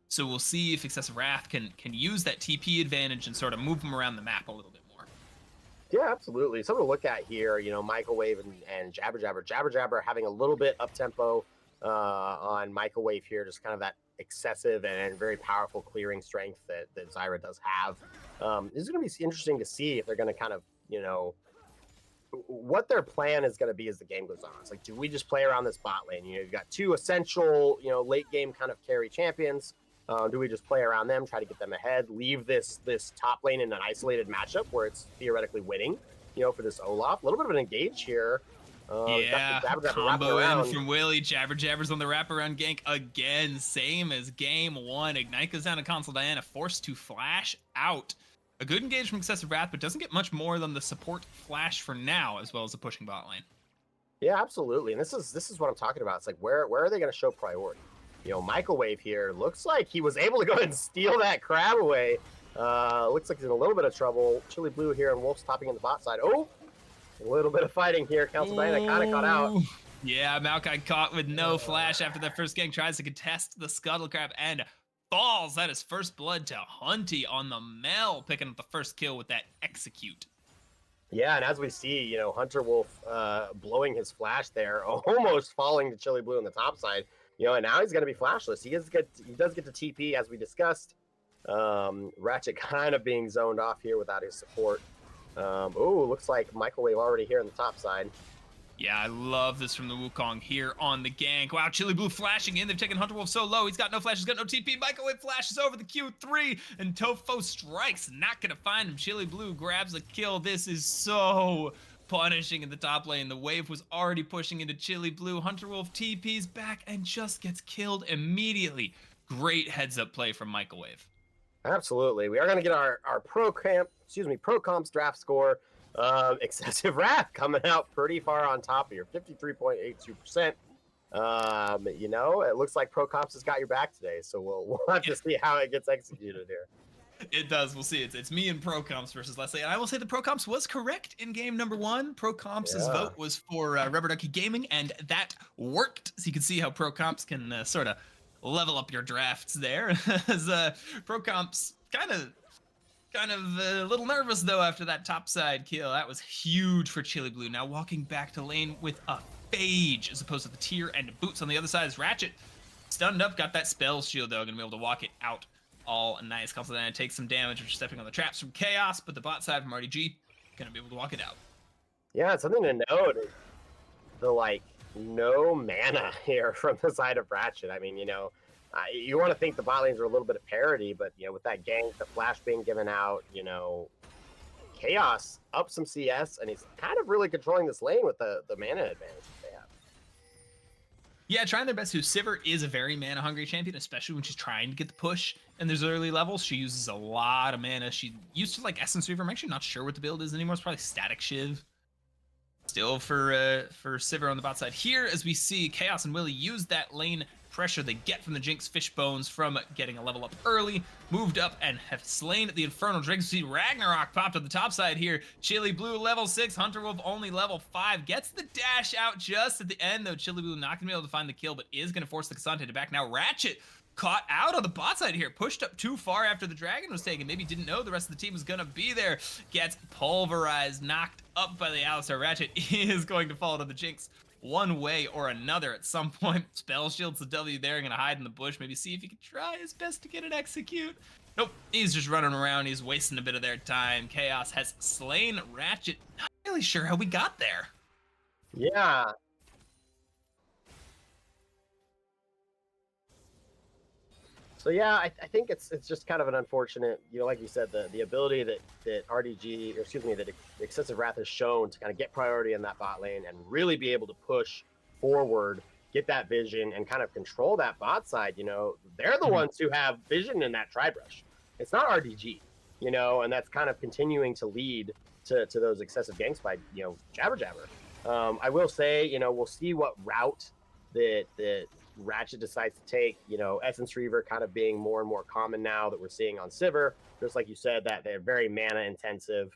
So we'll see if Excessive Wrath can use that TP advantage and sort of move him around the map a little bit more. Yeah, absolutely. Something to look at here, Microwave and Jabber Jabber. Jabber Jabber having a little bit up tempo on Microwave here, just kind of that excessive and very powerful clearing strength that Zyra does have. This is going to be interesting to see if they're going to kind of, what their plan is going to be as the game goes on. It's like, do we just play around this bot lane? You've got two essential, late game kind of carry champions. Do we just play around them, try to get them ahead, leave this top lane in an isolated matchup where it's theoretically winning, for this Olaf? A little bit of an engage here. Yeah, Jabber Jabber combo in from Willie. Jabber Jabber's on the wraparound gank again. Same as game one. Ignite goes down to Console Diana, forced to flash out. A good engage from Excessive Wrath, but doesn't get much more than the support flash for now, as well as the pushing bot lane. Yeah, absolutely. And this is what I'm talking about. It's like, where are they going to show priority? Microwave here looks like he was able to go ahead and steal that crab away. Looks like he's in a little bit of trouble. Chili Blue here and Wolf's topping in the bot side. Oh, a little bit of fighting here. Council Diana kind of caught out. Yeah, Maokai caught with no flash after that first gang, tries to contest the Scuttle Crab and falls. That is first blood to Hunty on the Mel, picking up the first kill with that execute. Yeah, and as we see, Hunter Wolf blowing his flash there, almost falling to Chili Blue on the top side. And now he's going to be flashless. He does get to TP, as we discussed. Ratchet kind of being zoned off here without his support. Looks like Microwave already here on the top side. Yeah, I love this from the Wukong here on the gank. Wow, Chili Blue flashing in. They've taken Hunter Wolf so low. He's got no flash. He's got no TP. Microwave flashes over the Q3, and Tofo strikes. Not going to find him. Chili Blue grabs a kill. This is so punishing in the top lane. The wave was already pushing into Chili Blue. Hunter Wolf TP's back and just gets killed immediately. Great heads-up play from Microwave. Absolutely. We are going to get our pro comps draft score. Excessive Wrath coming out pretty far on top here, 53.82%. It looks like pro comps has got your back today, so we'll have to see how it gets executed here. It does. We'll see. It's me and Pro Comps versus Leslie. And I will say the Pro Comps was correct in game number one. Pro Comps' vote was for Rubber Ducky Gaming, and that worked. So you can see how Pro Comps can sort of level up your drafts there. As Pro Comps kind of a little nervous, though, after that topside kill. That was huge for Chili Blue. Now walking back to lane with a Phage as opposed to the Tier and Boots on the other side is Ratchet. Stunned up, got that spell shield, though. Gonna be able to walk it out. All nice. Console Diana takes some damage for stepping on the traps from Chaos, but the bot side from RDG gonna be able to walk it out. Yeah, something to note is the no mana here from the side of Ratchet. I mean, you want to think the bot lanes are a little bit of parity, but with that gank, the flash being given out, Chaos up some CS, and he's kind of really controlling this lane with the mana advantage they have. Yeah, trying their best to. Sivir is a very mana-hungry champion, especially when she's trying to get the push in those early levels. She uses a lot of mana. She used to Essence Reaver. I'm actually not sure what the build is anymore. It's probably Static Shiv. Still for Sivir on the bot side here, as we see Chaos and Willie use that lane pressure they get from the Jinx Fishbones from getting a level up early, moved up and have slain the Infernal Dragons. See Ragnarok popped on the top side here. Chili Blue level 6, Hunter Wolf only level 5. Gets the dash out just at the end, though. Chili Blue not gonna be able to find the kill, but is gonna force the Cassandra to back. Now Ratchet caught out on the bot side here, pushed up too far after the dragon was taken. Maybe didn't know the rest of the team was gonna be there. Gets pulverized, knocked up by the Alistar. Ratchet is going to fall to the Jinx one way or another at some point. Spell shields the W there, gonna hide in the bush, maybe see if he can try his best to get an execute. Nope, he's just running around, he's wasting a bit of their time. Chaos has slain Ratchet. Not really sure how we got there. Yeah. So yeah, I think it's just kind of an unfortunate, like you said, the ability that RDG, or excuse me, that Excessive Wrath has shown to kind of get priority in that bot lane and really be able to push forward, get that vision, and kind of control that bot side. They're the ones who have vision in that tri-brush. It's not RDG, and that's kind of continuing to lead to those excessive ganks by Jabber Jabber. I will say, we'll see what route that Ratchet decides to take, Essence Reaver kind of being more and more common now that we're seeing on Sivir. Just like you said, that they're very mana intensive,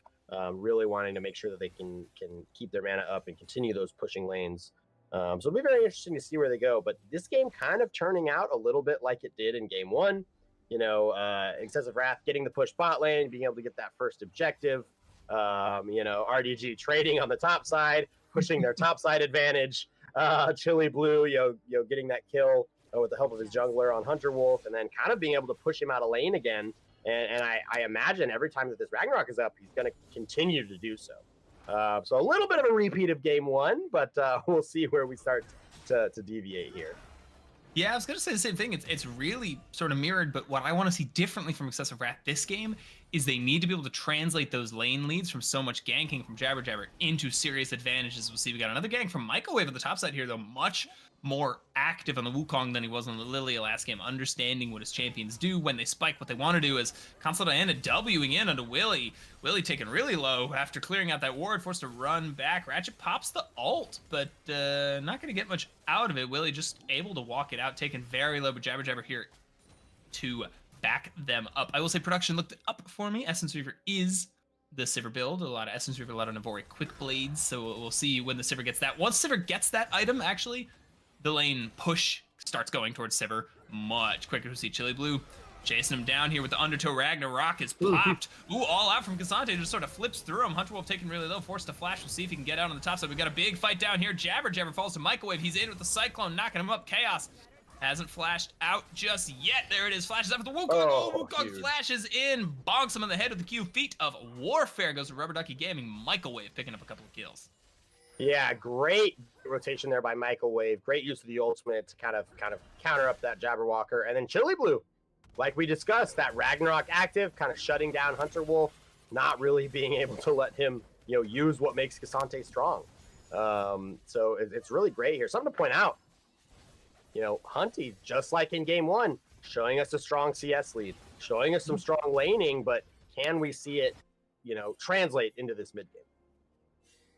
really wanting to make sure that they can keep their mana up and continue those pushing lanes. So it'll be very interesting to see where they go. But this game kind of turning out a little bit like it did in game one. Excessive Wrath getting the push bot lane, being able to get that first objective. RDG trading on the top side, pushing their top side advantage. Chili Blue, getting that kill with the help of his jungler on Hunter Wolf, and then kind of being able to push him out of lane again. And I imagine every time that this Ragnarok is up, he's going to continue to do so. So a little bit of a repeat of game one, but we'll see where we start to deviate here. Yeah, I was going to say the same thing. It's really sort of mirrored, but what I want to see differently from Excessive Wrath this game is they need to be able to translate those lane leads from so much ganking from Jabber Jabber into serious advantages. We'll see we got another gank from Microwave on the top side here, though, much more active on the Wukong than he was on the Lilia last game, understanding what his champions do when they spike, what they want to do. As Console Diana Wing in onto Willie. Willie taken really low after clearing out that ward, forced to run back. Ratchet pops the ult, but not going to get much out of it. Willie just able to walk it out, taken very low, but Jabber Jabber here to back them up. I will say production looked up for me. Essence Reaver is the Sivir build. A lot of Essence Reaver, a lot of Navori Quick Blades, so we'll see when the Sivir gets that. Once Sivir gets that item, actually, the lane push starts going towards Sivir much quicker. We see Chili Blue chasing him down here with the Undertow. Ragnarok is popped. Ooh, all out from Cassante. Just sort of flips through him. Hunter Wolf taken really low, forced to flash. We'll see if he can get out on the top side. We got a big fight down here. Jabber Jabber falls to Microwave. He's in with the Cyclone, knocking him up. Chaos hasn't flashed out just yet. There it is. Flashes out with the Wukong. Wukong flashes in. Bonks him on the head with the Q. Feet of Warfare goes to Rubber Ducky Gaming. Microwave picking up a couple of kills. Yeah, great rotation there by Microwave. Great use of the ultimate to kind of counter up that Jabberwocker. And then Chili Blue, like we discussed, that Ragnarok active, kind of shutting down Hunter Wolf, not really being able to let him, use what makes Cassante strong. So it's really great here. Something to point out, Hunty, just like in game one, showing us a strong CS lead, showing us some strong laning, but can we see it, translate into this mid game?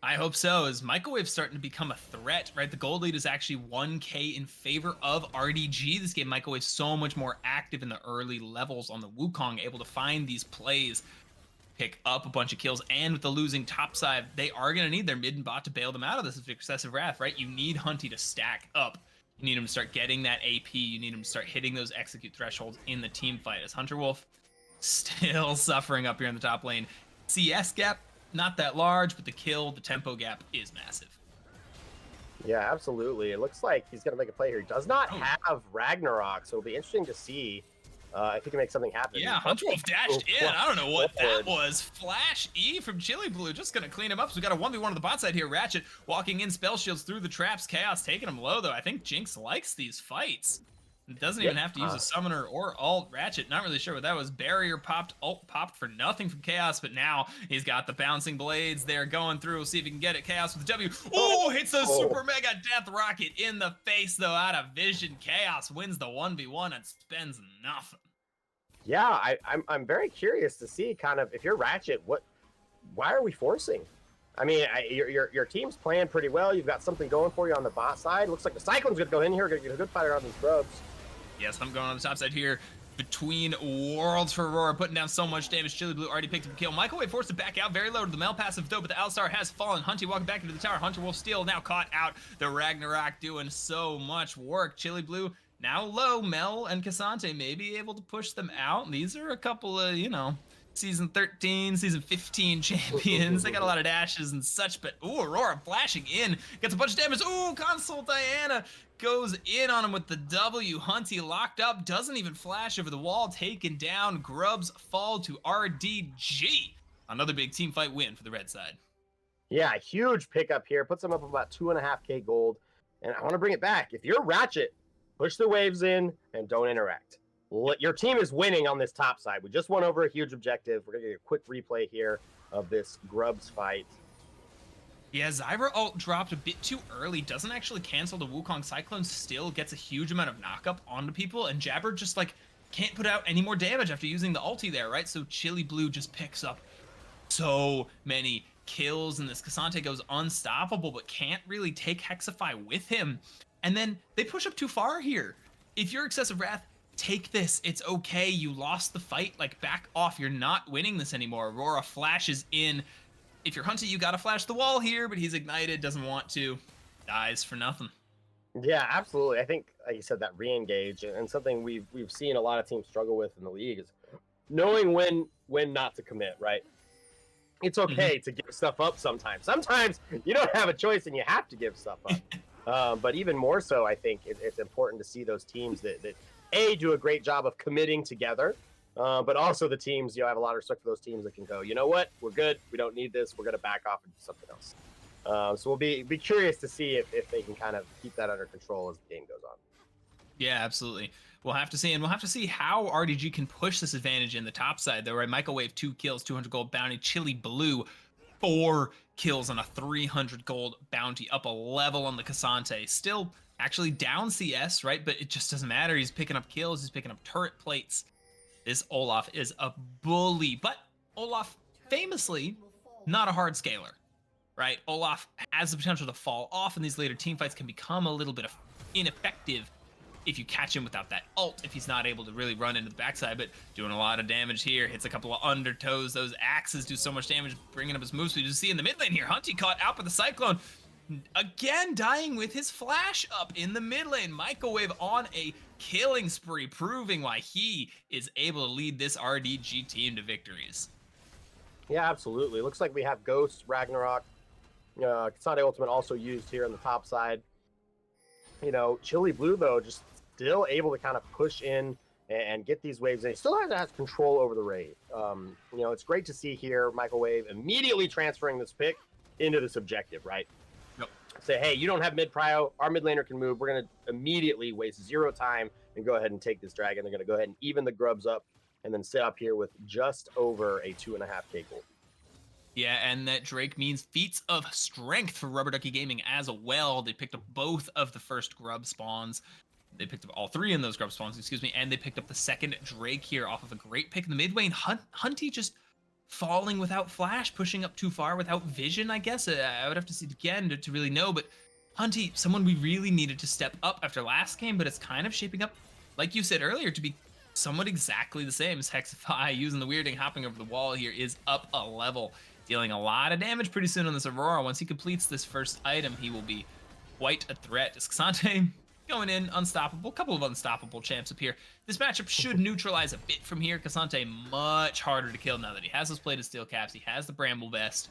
I hope so, as Microwave's starting to become a threat, right? The gold lead is actually 1K in favor of RDG. This game, Microwave's so much more active in the early levels on the Wukong, able to find these plays, pick up a bunch of kills, and with the losing top side, they are going to need their mid and bot to bail them out of this Excessive Wrath, right? You need Hunty to stack up. You need him to start getting that AP. You need him to start hitting those execute thresholds in the team fight, as Hunter Wolf still suffering up here in the top lane. CS gap, not that large, but the tempo gap is massive. Yeah, absolutely. It looks like he's going to make a play here. He does not have Ragnarok, so it'll be interesting to see if he can make something happen. Yeah, Hunter Wolf dashed in. I don't know what that was. Flash E from Chili Blue, just going to clean him up. So we got a 1v1 on the bot side here. Ratchet walking in, spell shields through the traps. Chaos taking him low, though. I think Jinx likes these fights. It doesn't even have to use a summoner or ult. Ratchet, not really sure what that was. Barrier popped, ult popped for nothing from Chaos, but now he's got the bouncing blades there going through. We'll see if he can get it. Chaos with the W. Oh, hits a super mega death rocket in the face, though, out of vision. Chaos wins the 1v1 and spends nothing. Yeah, I'm very curious to see kind of, if you're Ratchet, why are we forcing? I mean, your team's playing pretty well. You've got something going for you on the bot side. Looks like the Cyclone's going to go in here, going to get a good fight around these grubs. Yes, I'm going on the top side here. Between worlds for Aurora, putting down so much damage. Chili Blue already picked up a kill. Microwave forced to back out, very low to the Mel passive though, but the Alistar has fallen. Hunty walking back into the tower. Hunter Wolf still now caught out. The Ragnarok doing so much work. Chili Blue now low. Mel and Cassante may be able to push them out. These are a couple of, Season 13, Season 15 champions. They got a lot of dashes and such, but Aurora flashing in. Gets a bunch of damage. Console Diana goes in on him with the W. Hunty locked up, doesn't even flash over the wall, taken down. Grubs fall to RDG. Another big team fight win for the red side. Yeah, huge pickup here. Puts them up about 2.5K gold. And I want to bring it back. If you're Ratchet, push the waves in and don't interact. Your team is winning on this top side. We just went over a huge objective. We're going to get a quick replay here of this Grubs fight. Yeah, Zyra ult dropped a bit too early. Doesn't actually cancel the Wukong. Cyclone still gets a huge amount of knockup onto people, and Jabber just, can't put out any more damage after using the ulti there, right? So Chili Blue just picks up so many kills, and this Cassante goes unstoppable, but can't really take Hexify with him. And then they push up too far here. If you're Excessive Wrath, take this. It's okay. You lost the fight. Like, back off. You're not winning this anymore. Aurora flashes in. If you're Hunty, you gotta flash the wall here, but he's ignited, doesn't want to. Dies for nothing. Yeah, absolutely. I think, like you said, that re-engage and something we've seen a lot of teams struggle with in the league is knowing when not to commit. Right? It's Hmm. okay to give stuff up sometimes. Sometimes you don't have a choice and you have to give stuff up. But even more so, I think it's important to see those teams that a do a great job of committing together, but also the teams, I have a lot of respect for those teams that can go, you know what, we're good, we don't need this, we're going to back off and do something else. So we'll be curious to see if they can kind of keep that under control as the game goes on. Yeah, absolutely. We'll have to see, and we'll have to see how RDG can push this advantage in the top side, though, right? Microwave, 2 kills, 200 gold bounty. Chili Blue, 4 kills on a 300 gold bounty, up a level on the Cassante. Still actually down CS, right? But it just doesn't matter. He's picking up kills, he's picking up turret plates. This Olaf is a bully, but Olaf, famously, not a hard scaler, right? Olaf has the potential to fall off in these later team fights, can become a little bit of ineffective if you catch him without that ult, if he's not able to really run into the backside, but doing a lot of damage here, hits a couple of undertows. Those axes do so much damage, bringing up his moves. We just see in the mid lane here, Hunty caught out by the Cyclone. Again, dying with his flash up in the mid lane. Microwave on a killing spree, proving why he is able to lead this RDG team to victories. Yeah, absolutely. Looks like we have Ghost, Ragnarok, Kasade Ultimate also used here on the top side. Chili Blue, though, just still able to kind of push in and get these waves, and he still has control over the raid. It's great to see here Microwave immediately transferring this pick into this objective, right? Yep. Say, hey, you don't have mid prio, our mid laner can move. We're going to immediately waste 0 time and go ahead and take this dragon. They're going to go ahead and even the grubs up and then sit up here with just over a 2.5k gold. Yeah, and that Drake means feats of strength for Rubber Ducky Gaming as well. They picked up both of the first grub spawns. They picked up all 3 in those grub spawns, excuse me, and they picked up the second Drake here off of a great pick in the mid lane. Hunty just falling without flash, pushing up too far without vision, I guess. I would have to see it again to really know, but Hunty, someone we really needed to step up after last game, but it's kind of shaping up, like you said earlier, to be somewhat exactly the same as Hexify. Using the weirding, hopping over the wall here is up a level, dealing a lot of damage pretty soon on this Aurora. Once he completes this first item, he will be quite a threat. Xante going in unstoppable. Couple of unstoppable champs up here. This matchup should neutralize a bit from here. Cassante much harder to kill now that he has those plated steel caps. He has the bramble vest.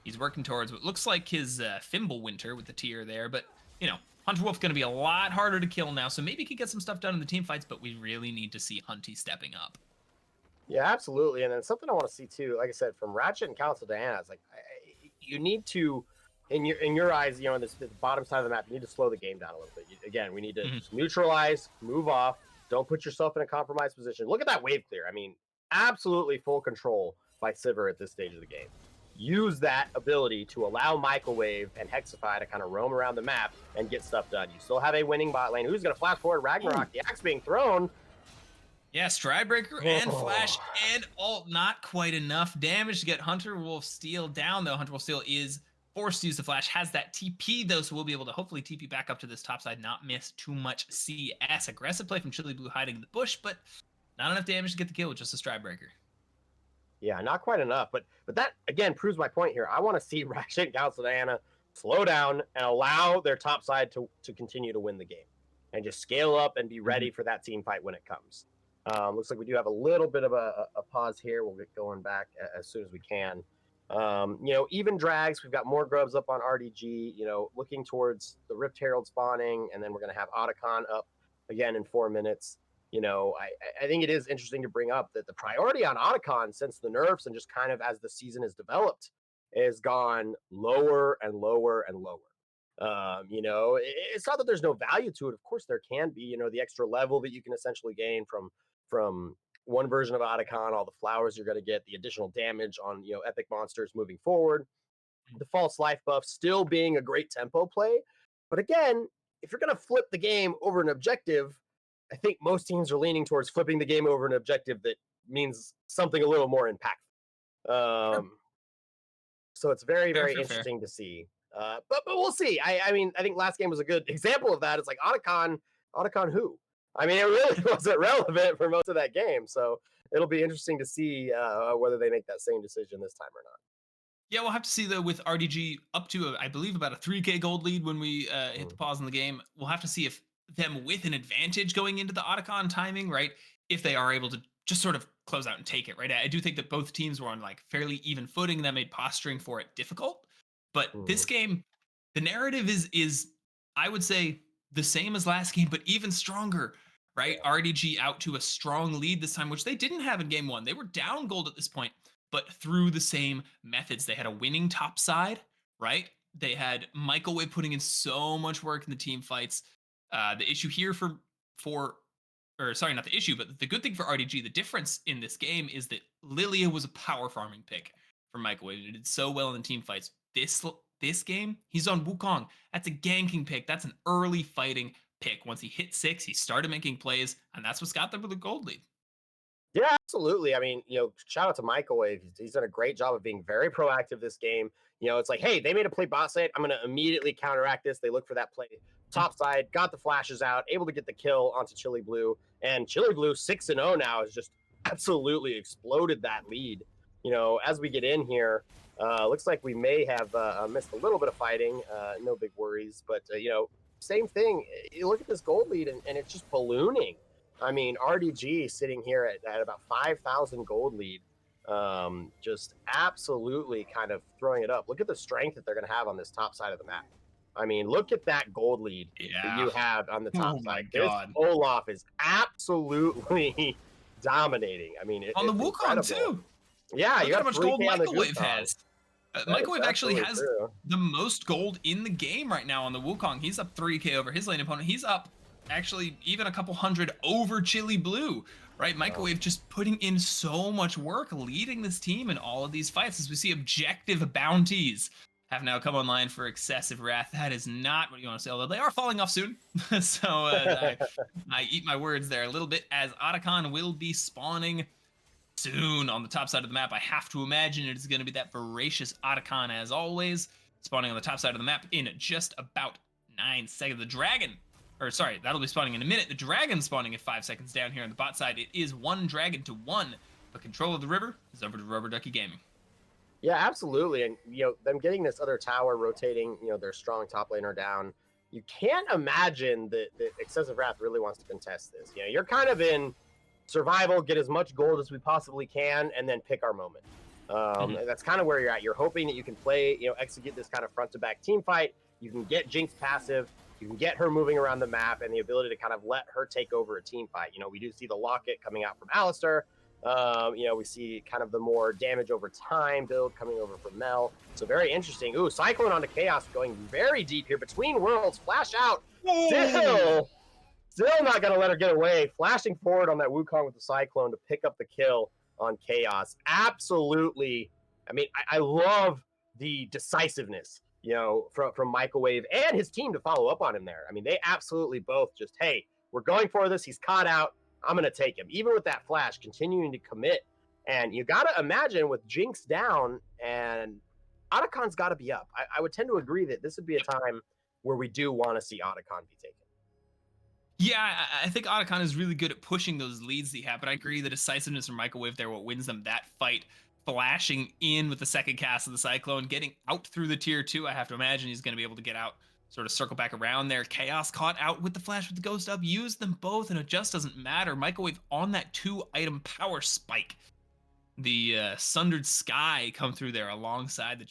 He's working towards what looks like his Fimble Winter with the tier there, but Hunter Wolf going to be a lot harder to kill now, so maybe he could get some stuff done in the team fights, but we really need to see Hunty stepping up. Yeah, absolutely. And then something I want to see too, like I said, from Ratchet and Council Diana, it's like you need to, in your eyes, in this the bottom side of the map, you need to slow the game down a little bit. Again, we need to just neutralize, move off, don't put yourself in a compromised position. Look at that wave clear. I mean, absolutely full control by Sivir at this stage of the game. Use that ability to allow Microwave and Hexify to kind of roam around the map and get stuff done. You still have a winning bot lane. Who's going to flash forward? Ragnarok, the axe being thrown. Yeah, Stridebreaker and Flash and ult, not quite enough damage to get Hunter Wolf Steel down, though. Hunter Wolf Steel is forced to use the Flash, has that TP, though, so we'll be able to hopefully TP back up to this top side, not miss too much CS. Aggressive play from Chili Blue hiding in the bush, but not enough damage to get the kill with just a Stridebreaker. Yeah, not quite enough, but that again proves my point here. I want to see Ratchet and Council Diana slow down and allow their top side to continue to win the game, and just scale up and be ready for that team fight when it comes. Looks like we do have a little bit of a pause here. We'll get going back as soon as we can. Even drags. We've got more grubs up on RDG. Looking towards the Rift Herald spawning, and then we're going to have Otacon up again in 4 minutes. I think it is interesting to bring up that the priority on Otacon since the nerfs and just kind of as the season has developed has gone lower and lower and lower. It's not that there's no value to it. Of course, there can be. The extra level that you can essentially gain from one version of Otacon, all the flowers you're going to get, the additional damage on epic monsters moving forward, the false life buff still being a great tempo play. But again, if you're going to flip the game over an objective, I think most teams are leaning towards flipping the game over an objective that means something a little more impactful. So it's very, very interesting to see. But we'll see. I mean, I think last game was a good example of that. It's like Otacon who? I mean, it really wasn't relevant for most of that game. So it'll be interesting to see whether they make that same decision this time or not. Yeah, we'll have to see though with RDG up to I believe about a 3K gold lead when we hit the Mm, pause in the game. We'll have to see if them with an advantage going into the Otacon timing, right? If they are able to just sort of close out and take it, right? I do think that both teams were on like fairly even footing. That made posturing for it difficult. But this mhm. game, the narrative is I would say the same as last game, but even stronger. Right, Yeah. RDG out to a strong lead this time, which they didn't have in game one. They were down gold at this point, but through the same methods. They had a winning top side, right? They had Microwave putting in so much work in the team fights. The issue here for or sorry, not the issue, but the good thing for RDG, the difference in this game is that Lilia was a power farming pick for Microwave. It did so well in the team fights. This game, he's on Wukong. That's a ganking pick. That's an early fighting pick. Once he hit 6, he started making plays, and that's what's got them with the gold lead. Yeah, absolutely. I mean, shout out to Microwave. He's done a great job of being very proactive this game. It's like, hey, they made a play bot side. I'm going to immediately counteract this. They look for that play top side, got the flashes out, able to get the kill onto Chili Blue. And Chili Blue 6-0 now has just absolutely exploded that lead. As we get in here, looks like we may have missed a little bit of fighting. No big worries. But, same thing. You look at this gold lead and it's just ballooning. I mean, RDG sitting here at about 5,000 gold lead, just absolutely kind of throwing it up. Look at the strength that they're going to have on this top side of the map. I mean, look at that gold lead that Yeah. you have on the top Oh my side. This god. Olaf is absolutely dominating. I mean, On the it's Wukong incredible. too. Yeah, you Look at how got much gold 3K on the Microwave Gukong. has. That is Microwave actually absolutely has true. the most gold in the game right now on the Wukong. He's up 3K over his lane opponent. He's up actually even a couple hundred over Chili Blue, right? Wow. Microwave just putting in so much work, leading this team in all of these fights as we see objective bounties have now come online for excessive wrath. That is not what you want to say, although they are falling off soon. So I eat my words there a little bit as Otacon will be spawning soon on the top side of the map. I have to imagine it is going to be that voracious Otacon as always, spawning on the top side of the map in just about 9 seconds. The dragon, or sorry, that'll be spawning in a minute. The dragon spawning at 5 seconds down here on the bot side. It is 1 dragon to 1, but control of the river is over to Rubber Ducky Gaming. Yeah, absolutely. And them getting this other tower rotating, their strong top laner down. You can't imagine that Excessive Wrath really wants to contest this. You're kind of in survival, get as much gold as we possibly can, and then pick our moment. Mhm. And that's kind of where you're at. You're hoping that you can play, execute this kind of front to back team fight. You can get Jinx passive. You can get her moving around the map and the ability to kind of let her take over a team fight. We do see the locket coming out from Alistair. We see kind of the more damage over time build coming over from Mel. So very interesting. Ooh, Cyclone onto Chaos going very deep here between worlds. Flash out. Whoa! Still not going to let her get away. Flashing forward on that Wukong with the Cyclone to pick up the kill on Chaos. Absolutely. I mean, I love the decisiveness, from Microwave and his team to follow up on him there. I mean, they absolutely both just, hey, we're going for this. He's caught out. I'm going to take him. Even with that flash, continuing to commit. And you got to imagine with Jinx down and Otacon's got to be up. I would tend to agree that this would be a time where we do want to see Otacon be taken. Yeah, I think Otacon is really good at pushing those leads that he had, but I agree the decisiveness from Microwave there, what wins them that fight, flashing in with the second cast of the Cyclone, getting out through the tier 2. I have to imagine he's going to be able to get out, sort of circle back around there. Chaos caught out with the flash with the ghost up, used them both, and it just doesn't matter. Microwave on that 2-item power spike. The Sundered Sky come through there alongside the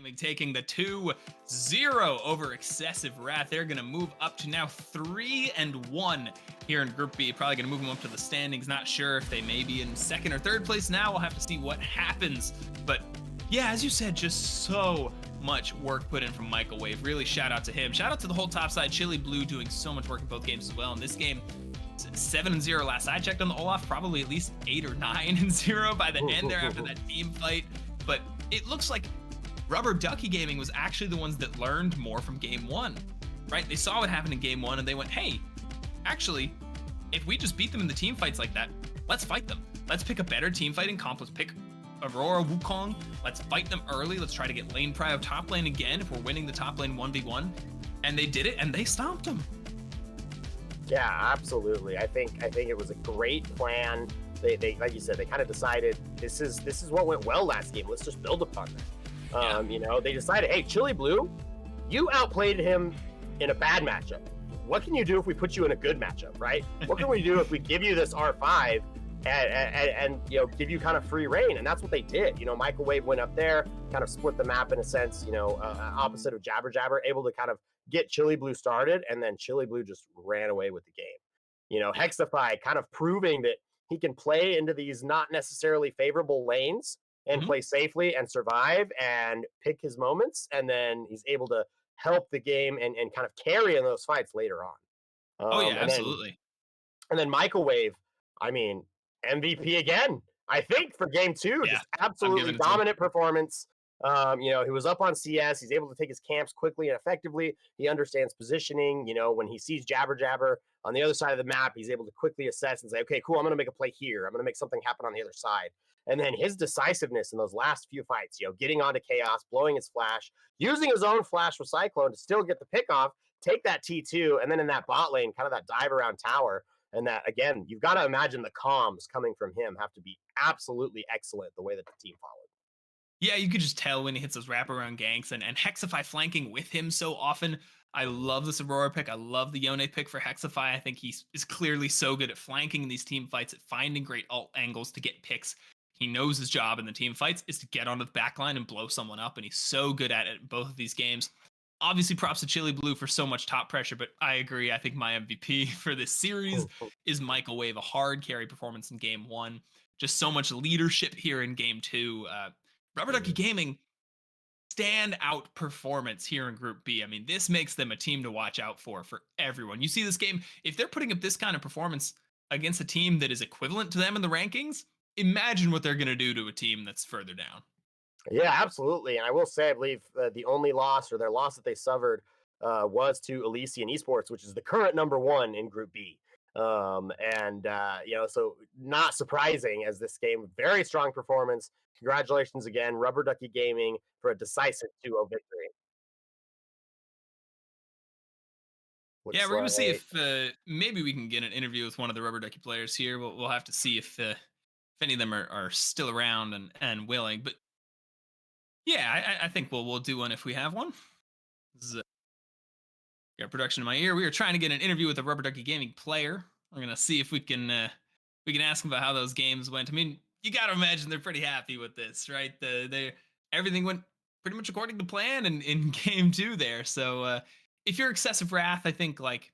Gaming taking the 2-0 over Excessive Wrath. They're going to move up to now 3-1 here in Group B. Probably going to move them up to the standings. Not sure if they may be in second or third place now. We'll have to see what happens. But yeah, as you said, just so much work put in from Michael Wave. Really shout out to him. Shout out to the whole top side. Chili Blue doing so much work in both games as well. In this game, 7-0 last I checked on the Olaf, probably at least 8 or 9-0 by the end there after that team fight. But it looks like Rubber Ducky Gaming was actually the ones that learned more from game one, right? They saw what happened in game one and they went, hey, actually, if we just beat them in the team fights like that, let's fight them. Let's pick a better team fighting comp. Let's pick Aurora Wukong. Let's fight them early. Let's try to get lane prio top lane again if we're winning the top lane 1v1. And they did it and they stomped them. Yeah, absolutely. I think it was a great plan. They like you said, they kind of decided this is what went well last game. Let's just build upon that. You know, they decided, hey, Chili Blue, you outplayed him in a bad matchup. What can you do if we put you in a good matchup, right? What can we do if we give you this R5 and you know, give you kind of free reign? And that's what they did. You know, Michael Wave went up there, kind of split the map in a sense, you know, opposite of Jabber Jabber, able to kind of get Chili Blue started, and then Chili Blue just ran away with the game. You know, Hexify kind of proving that he can play into these not necessarily favorable lanes and play safely and survive and pick his moments, and then he's able to help the game and kind of carry in those fights later on. Oh yeah, And then absolutely. Michael Wave, I mean, MVP again. I think for game two, Yeah, just I'm absolutely giving it to him. dominant performance. You know, he was up on CS. He's able to take his camps quickly and effectively. He understands positioning. You know, when he sees Jabber Jabber on the other side of the map, he's able to quickly assess and say, okay, cool, I'm going to make a play here. I'm going to make something happen on the other side. And then his decisiveness in those last few fights, you know, getting onto Chaos, blowing his flash, using his own flash with Cyclone to still get the pick off, take that T2, and then in that bot lane, kind of that dive around tower. And that, again, you've got to imagine the comms coming from him have to be absolutely excellent the way that the team followed. Yeah, you could just tell when he hits those wraparound ganks and Hexify flanking with him so often. I love this Aurora pick. I love the Yone pick for Hexify. I think he is clearly so good at flanking in these team fights, at finding great alt angles to get picks. He knows his job in the team fights is to get onto the backline and blow someone up, and he's so good at it in both of these games. Obviously, props to Chili Blue for so much top pressure, but I agree. I think my MVP for this series is Michael Wave, a hard carry performance in game one. Just so much leadership here in game two. Rubber Ducky Gaming, standout performance here in Group B. I mean, this makes them a team to watch out for everyone. You see this game, if they're putting up this kind of performance against a team that is equivalent to them in the rankings, imagine what they're going to do to a team that's further down. Yeah, absolutely. And I will say, I believe the only loss or their loss that they suffered was to Elysian Esports, which is the current number one in Group B. You know, so not surprising as this game, very strong performance. Congratulations again, Rubber Ducky Gaming, for a decisive 2-0 victory. Yeah, Looks we're gonna see like, if maybe we can get an interview with one of the Rubber Ducky players here. We'll have to see if any of them are still around and willing. But yeah, I think we'll do one if we have one. Got production in my ear. We were trying to get an interview with a Rubber Ducky Gaming player. We're gonna see if we can ask them about how those games went. I mean, you got to imagine they're pretty happy with this, right? They everything went pretty much according to plan in game two there. So if you're Excessive Wrath, I think like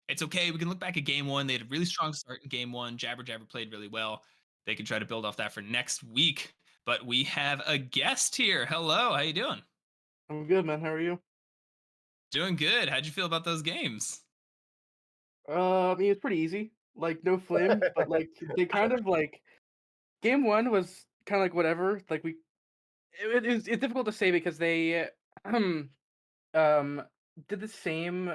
it's okay. We can look back at game one. They had a really strong start in game one. Jabber Jabber played really well. They can try to build off that for next week. But we have a guest here. Hello, how you doing? I'm good, man. How are you? Doing good. How'd you feel about those games? I mean, it's pretty easy. Like, no flame, but like they kind of like game one was kind of like whatever. Like it's difficult to say because they um um did the same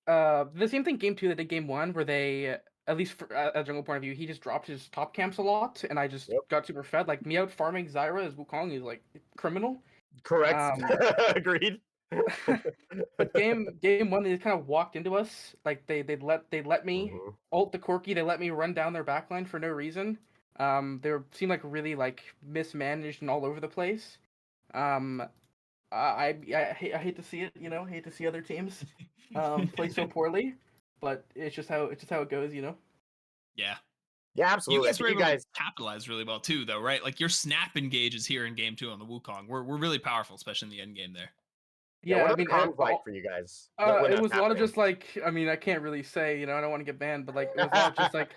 thing game two that did game one, where they at least for, a jungle point of view, he just dropped his top camps a lot, and I just yep, got super fed. Like me out farming Zyra as Wukong is like criminal. correct. Um, Agreed. But game one, they just kind of walked into us. Like they let me Mhm. ult the Corki. They let me run down their backline for no reason. Seemed like really like mismanaged and all over the place. Um, I hate to see it. You know, hate to see other teams play so poorly. But it's just how it goes. You know. Yeah. Yeah, You absolutely. I guys think were you able to guys capitalize really well too, though, right? Like your snap engages here in game two on the Wukong. We're really powerful, especially in the end game there. yeah, Yeah, what I are the mean, comms like for you guys when it that's was a lot of happening? just like, I mean, I can't really say, I don't want to get banned, but like, it was a lot of just like,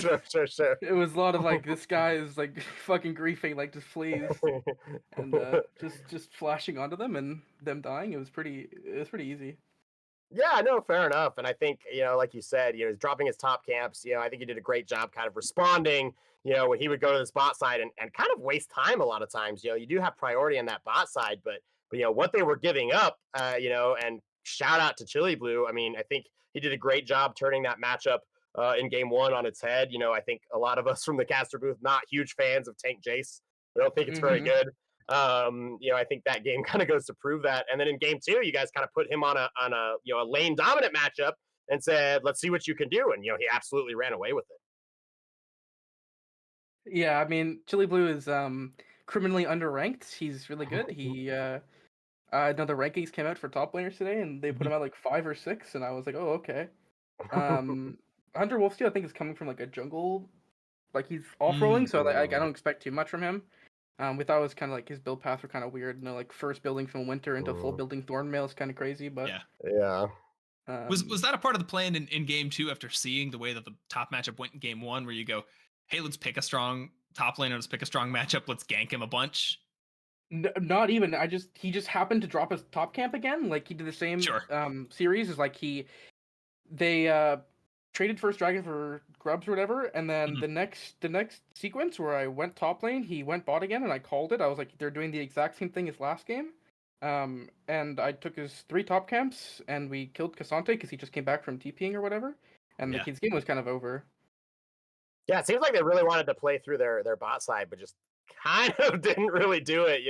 Sure, sure, sure. it was a lot of like, this guy is like fucking griefing, like just please, and just flashing onto them and them dying. It was pretty easy. Yeah, no, fair enough. And I think, like you said, he's dropping his top camps. I think he did a great job kind of responding, when he would go to this bot side and kind of waste time a lot of times. You do have priority on that bot side, but what they were giving up, and shout out to Chili Blue. I mean, I think he did a great job turning that matchup in game one on its head. I think a lot of us from the caster booth, not huge fans of Tank Jace. I don't think it's very Hmm. good. I think that game kind of goes to prove that. And then in game two, you guys kind of put him on a a lane dominant matchup and said, "Let's see what you can do." And he absolutely ran away with it. Yeah, I mean, Chili Blue is criminally underranked. He's really good. He know the rankings came out for top laners today, and they put him at like 5 or 6, and I was like, oh, okay. Um, Hunter Wolfsteal, I think, is coming from like a jungle, like he's off rolling, so like I don't expect too much from him. We thought it was kind of like his build paths were kind of weird, like first building from Winter into full building Thornmail is kind of crazy, but Yeah. Yeah. Was that a part of the plan in game two after seeing the way that the top matchup went in game one, where you go, hey, let's pick a strong top laner, let's pick a strong matchup, let's gank him a bunch? Not even. He just happened to drop his top camp again. Like he did the same Sure. series as like they traded First Dragon for Grubs or whatever, and then Mhm. the next sequence where I went top lane, he went bot again, and I called it. I was like, they're doing the exact same thing as last game. And I took his 3 top camps, and we killed Cassante because he just came back from TPing or whatever, and the Yeah. kid's game was kind of over. Yeah, it seems like they really wanted to play through their bot side, but just kind of didn't really do it.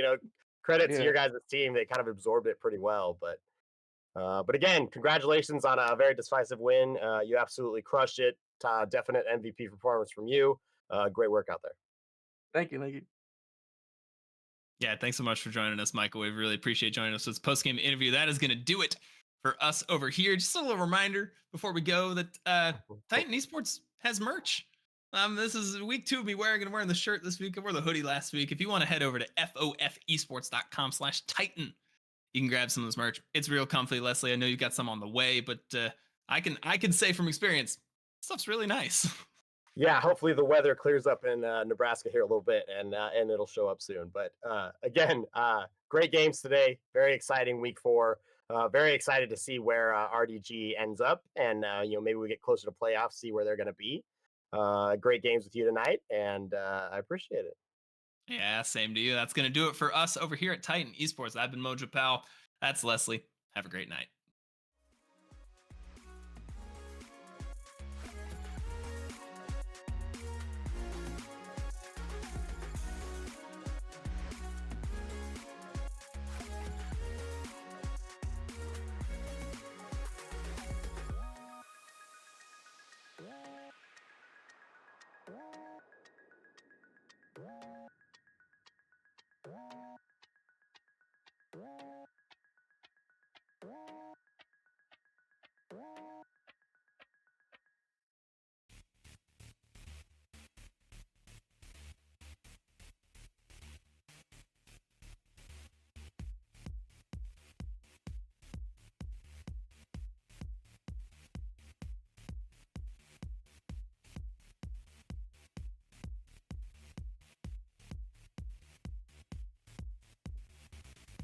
Credit to Yeah, your guys' team; they kind of absorbed it pretty well. But again, congratulations on a very decisive win. You absolutely crushed it. Definite MVP performance from you. Great work out there. thank you, thank you. Yeah, thanks so much for joining us, Michael. We really appreciate joining us for this post game interview. That is going to do it for us over here. Just a little reminder before we go that Titan Esports has merch. This is week two of me wearing the shirt this week. I wore the hoodie last week. If you want to head over to fofesports.com/Titan, you can grab some of this merch. It's real comfy, Leslie. I know you've got some on the way, but I can say from experience, stuff's really nice. Yeah, hopefully the weather clears up in Nebraska here a little bit, and it'll show up soon. But again, great games today. Very exciting week four. Very excited to see where RDG ends up, and maybe we get closer to playoffs, see where they're going to be. Great games with you tonight, and I appreciate it. Yeah, same to you. That's going to do it for us over here at Titan Esports. I've been Mojo Pal. That's Leslie. Have a great night.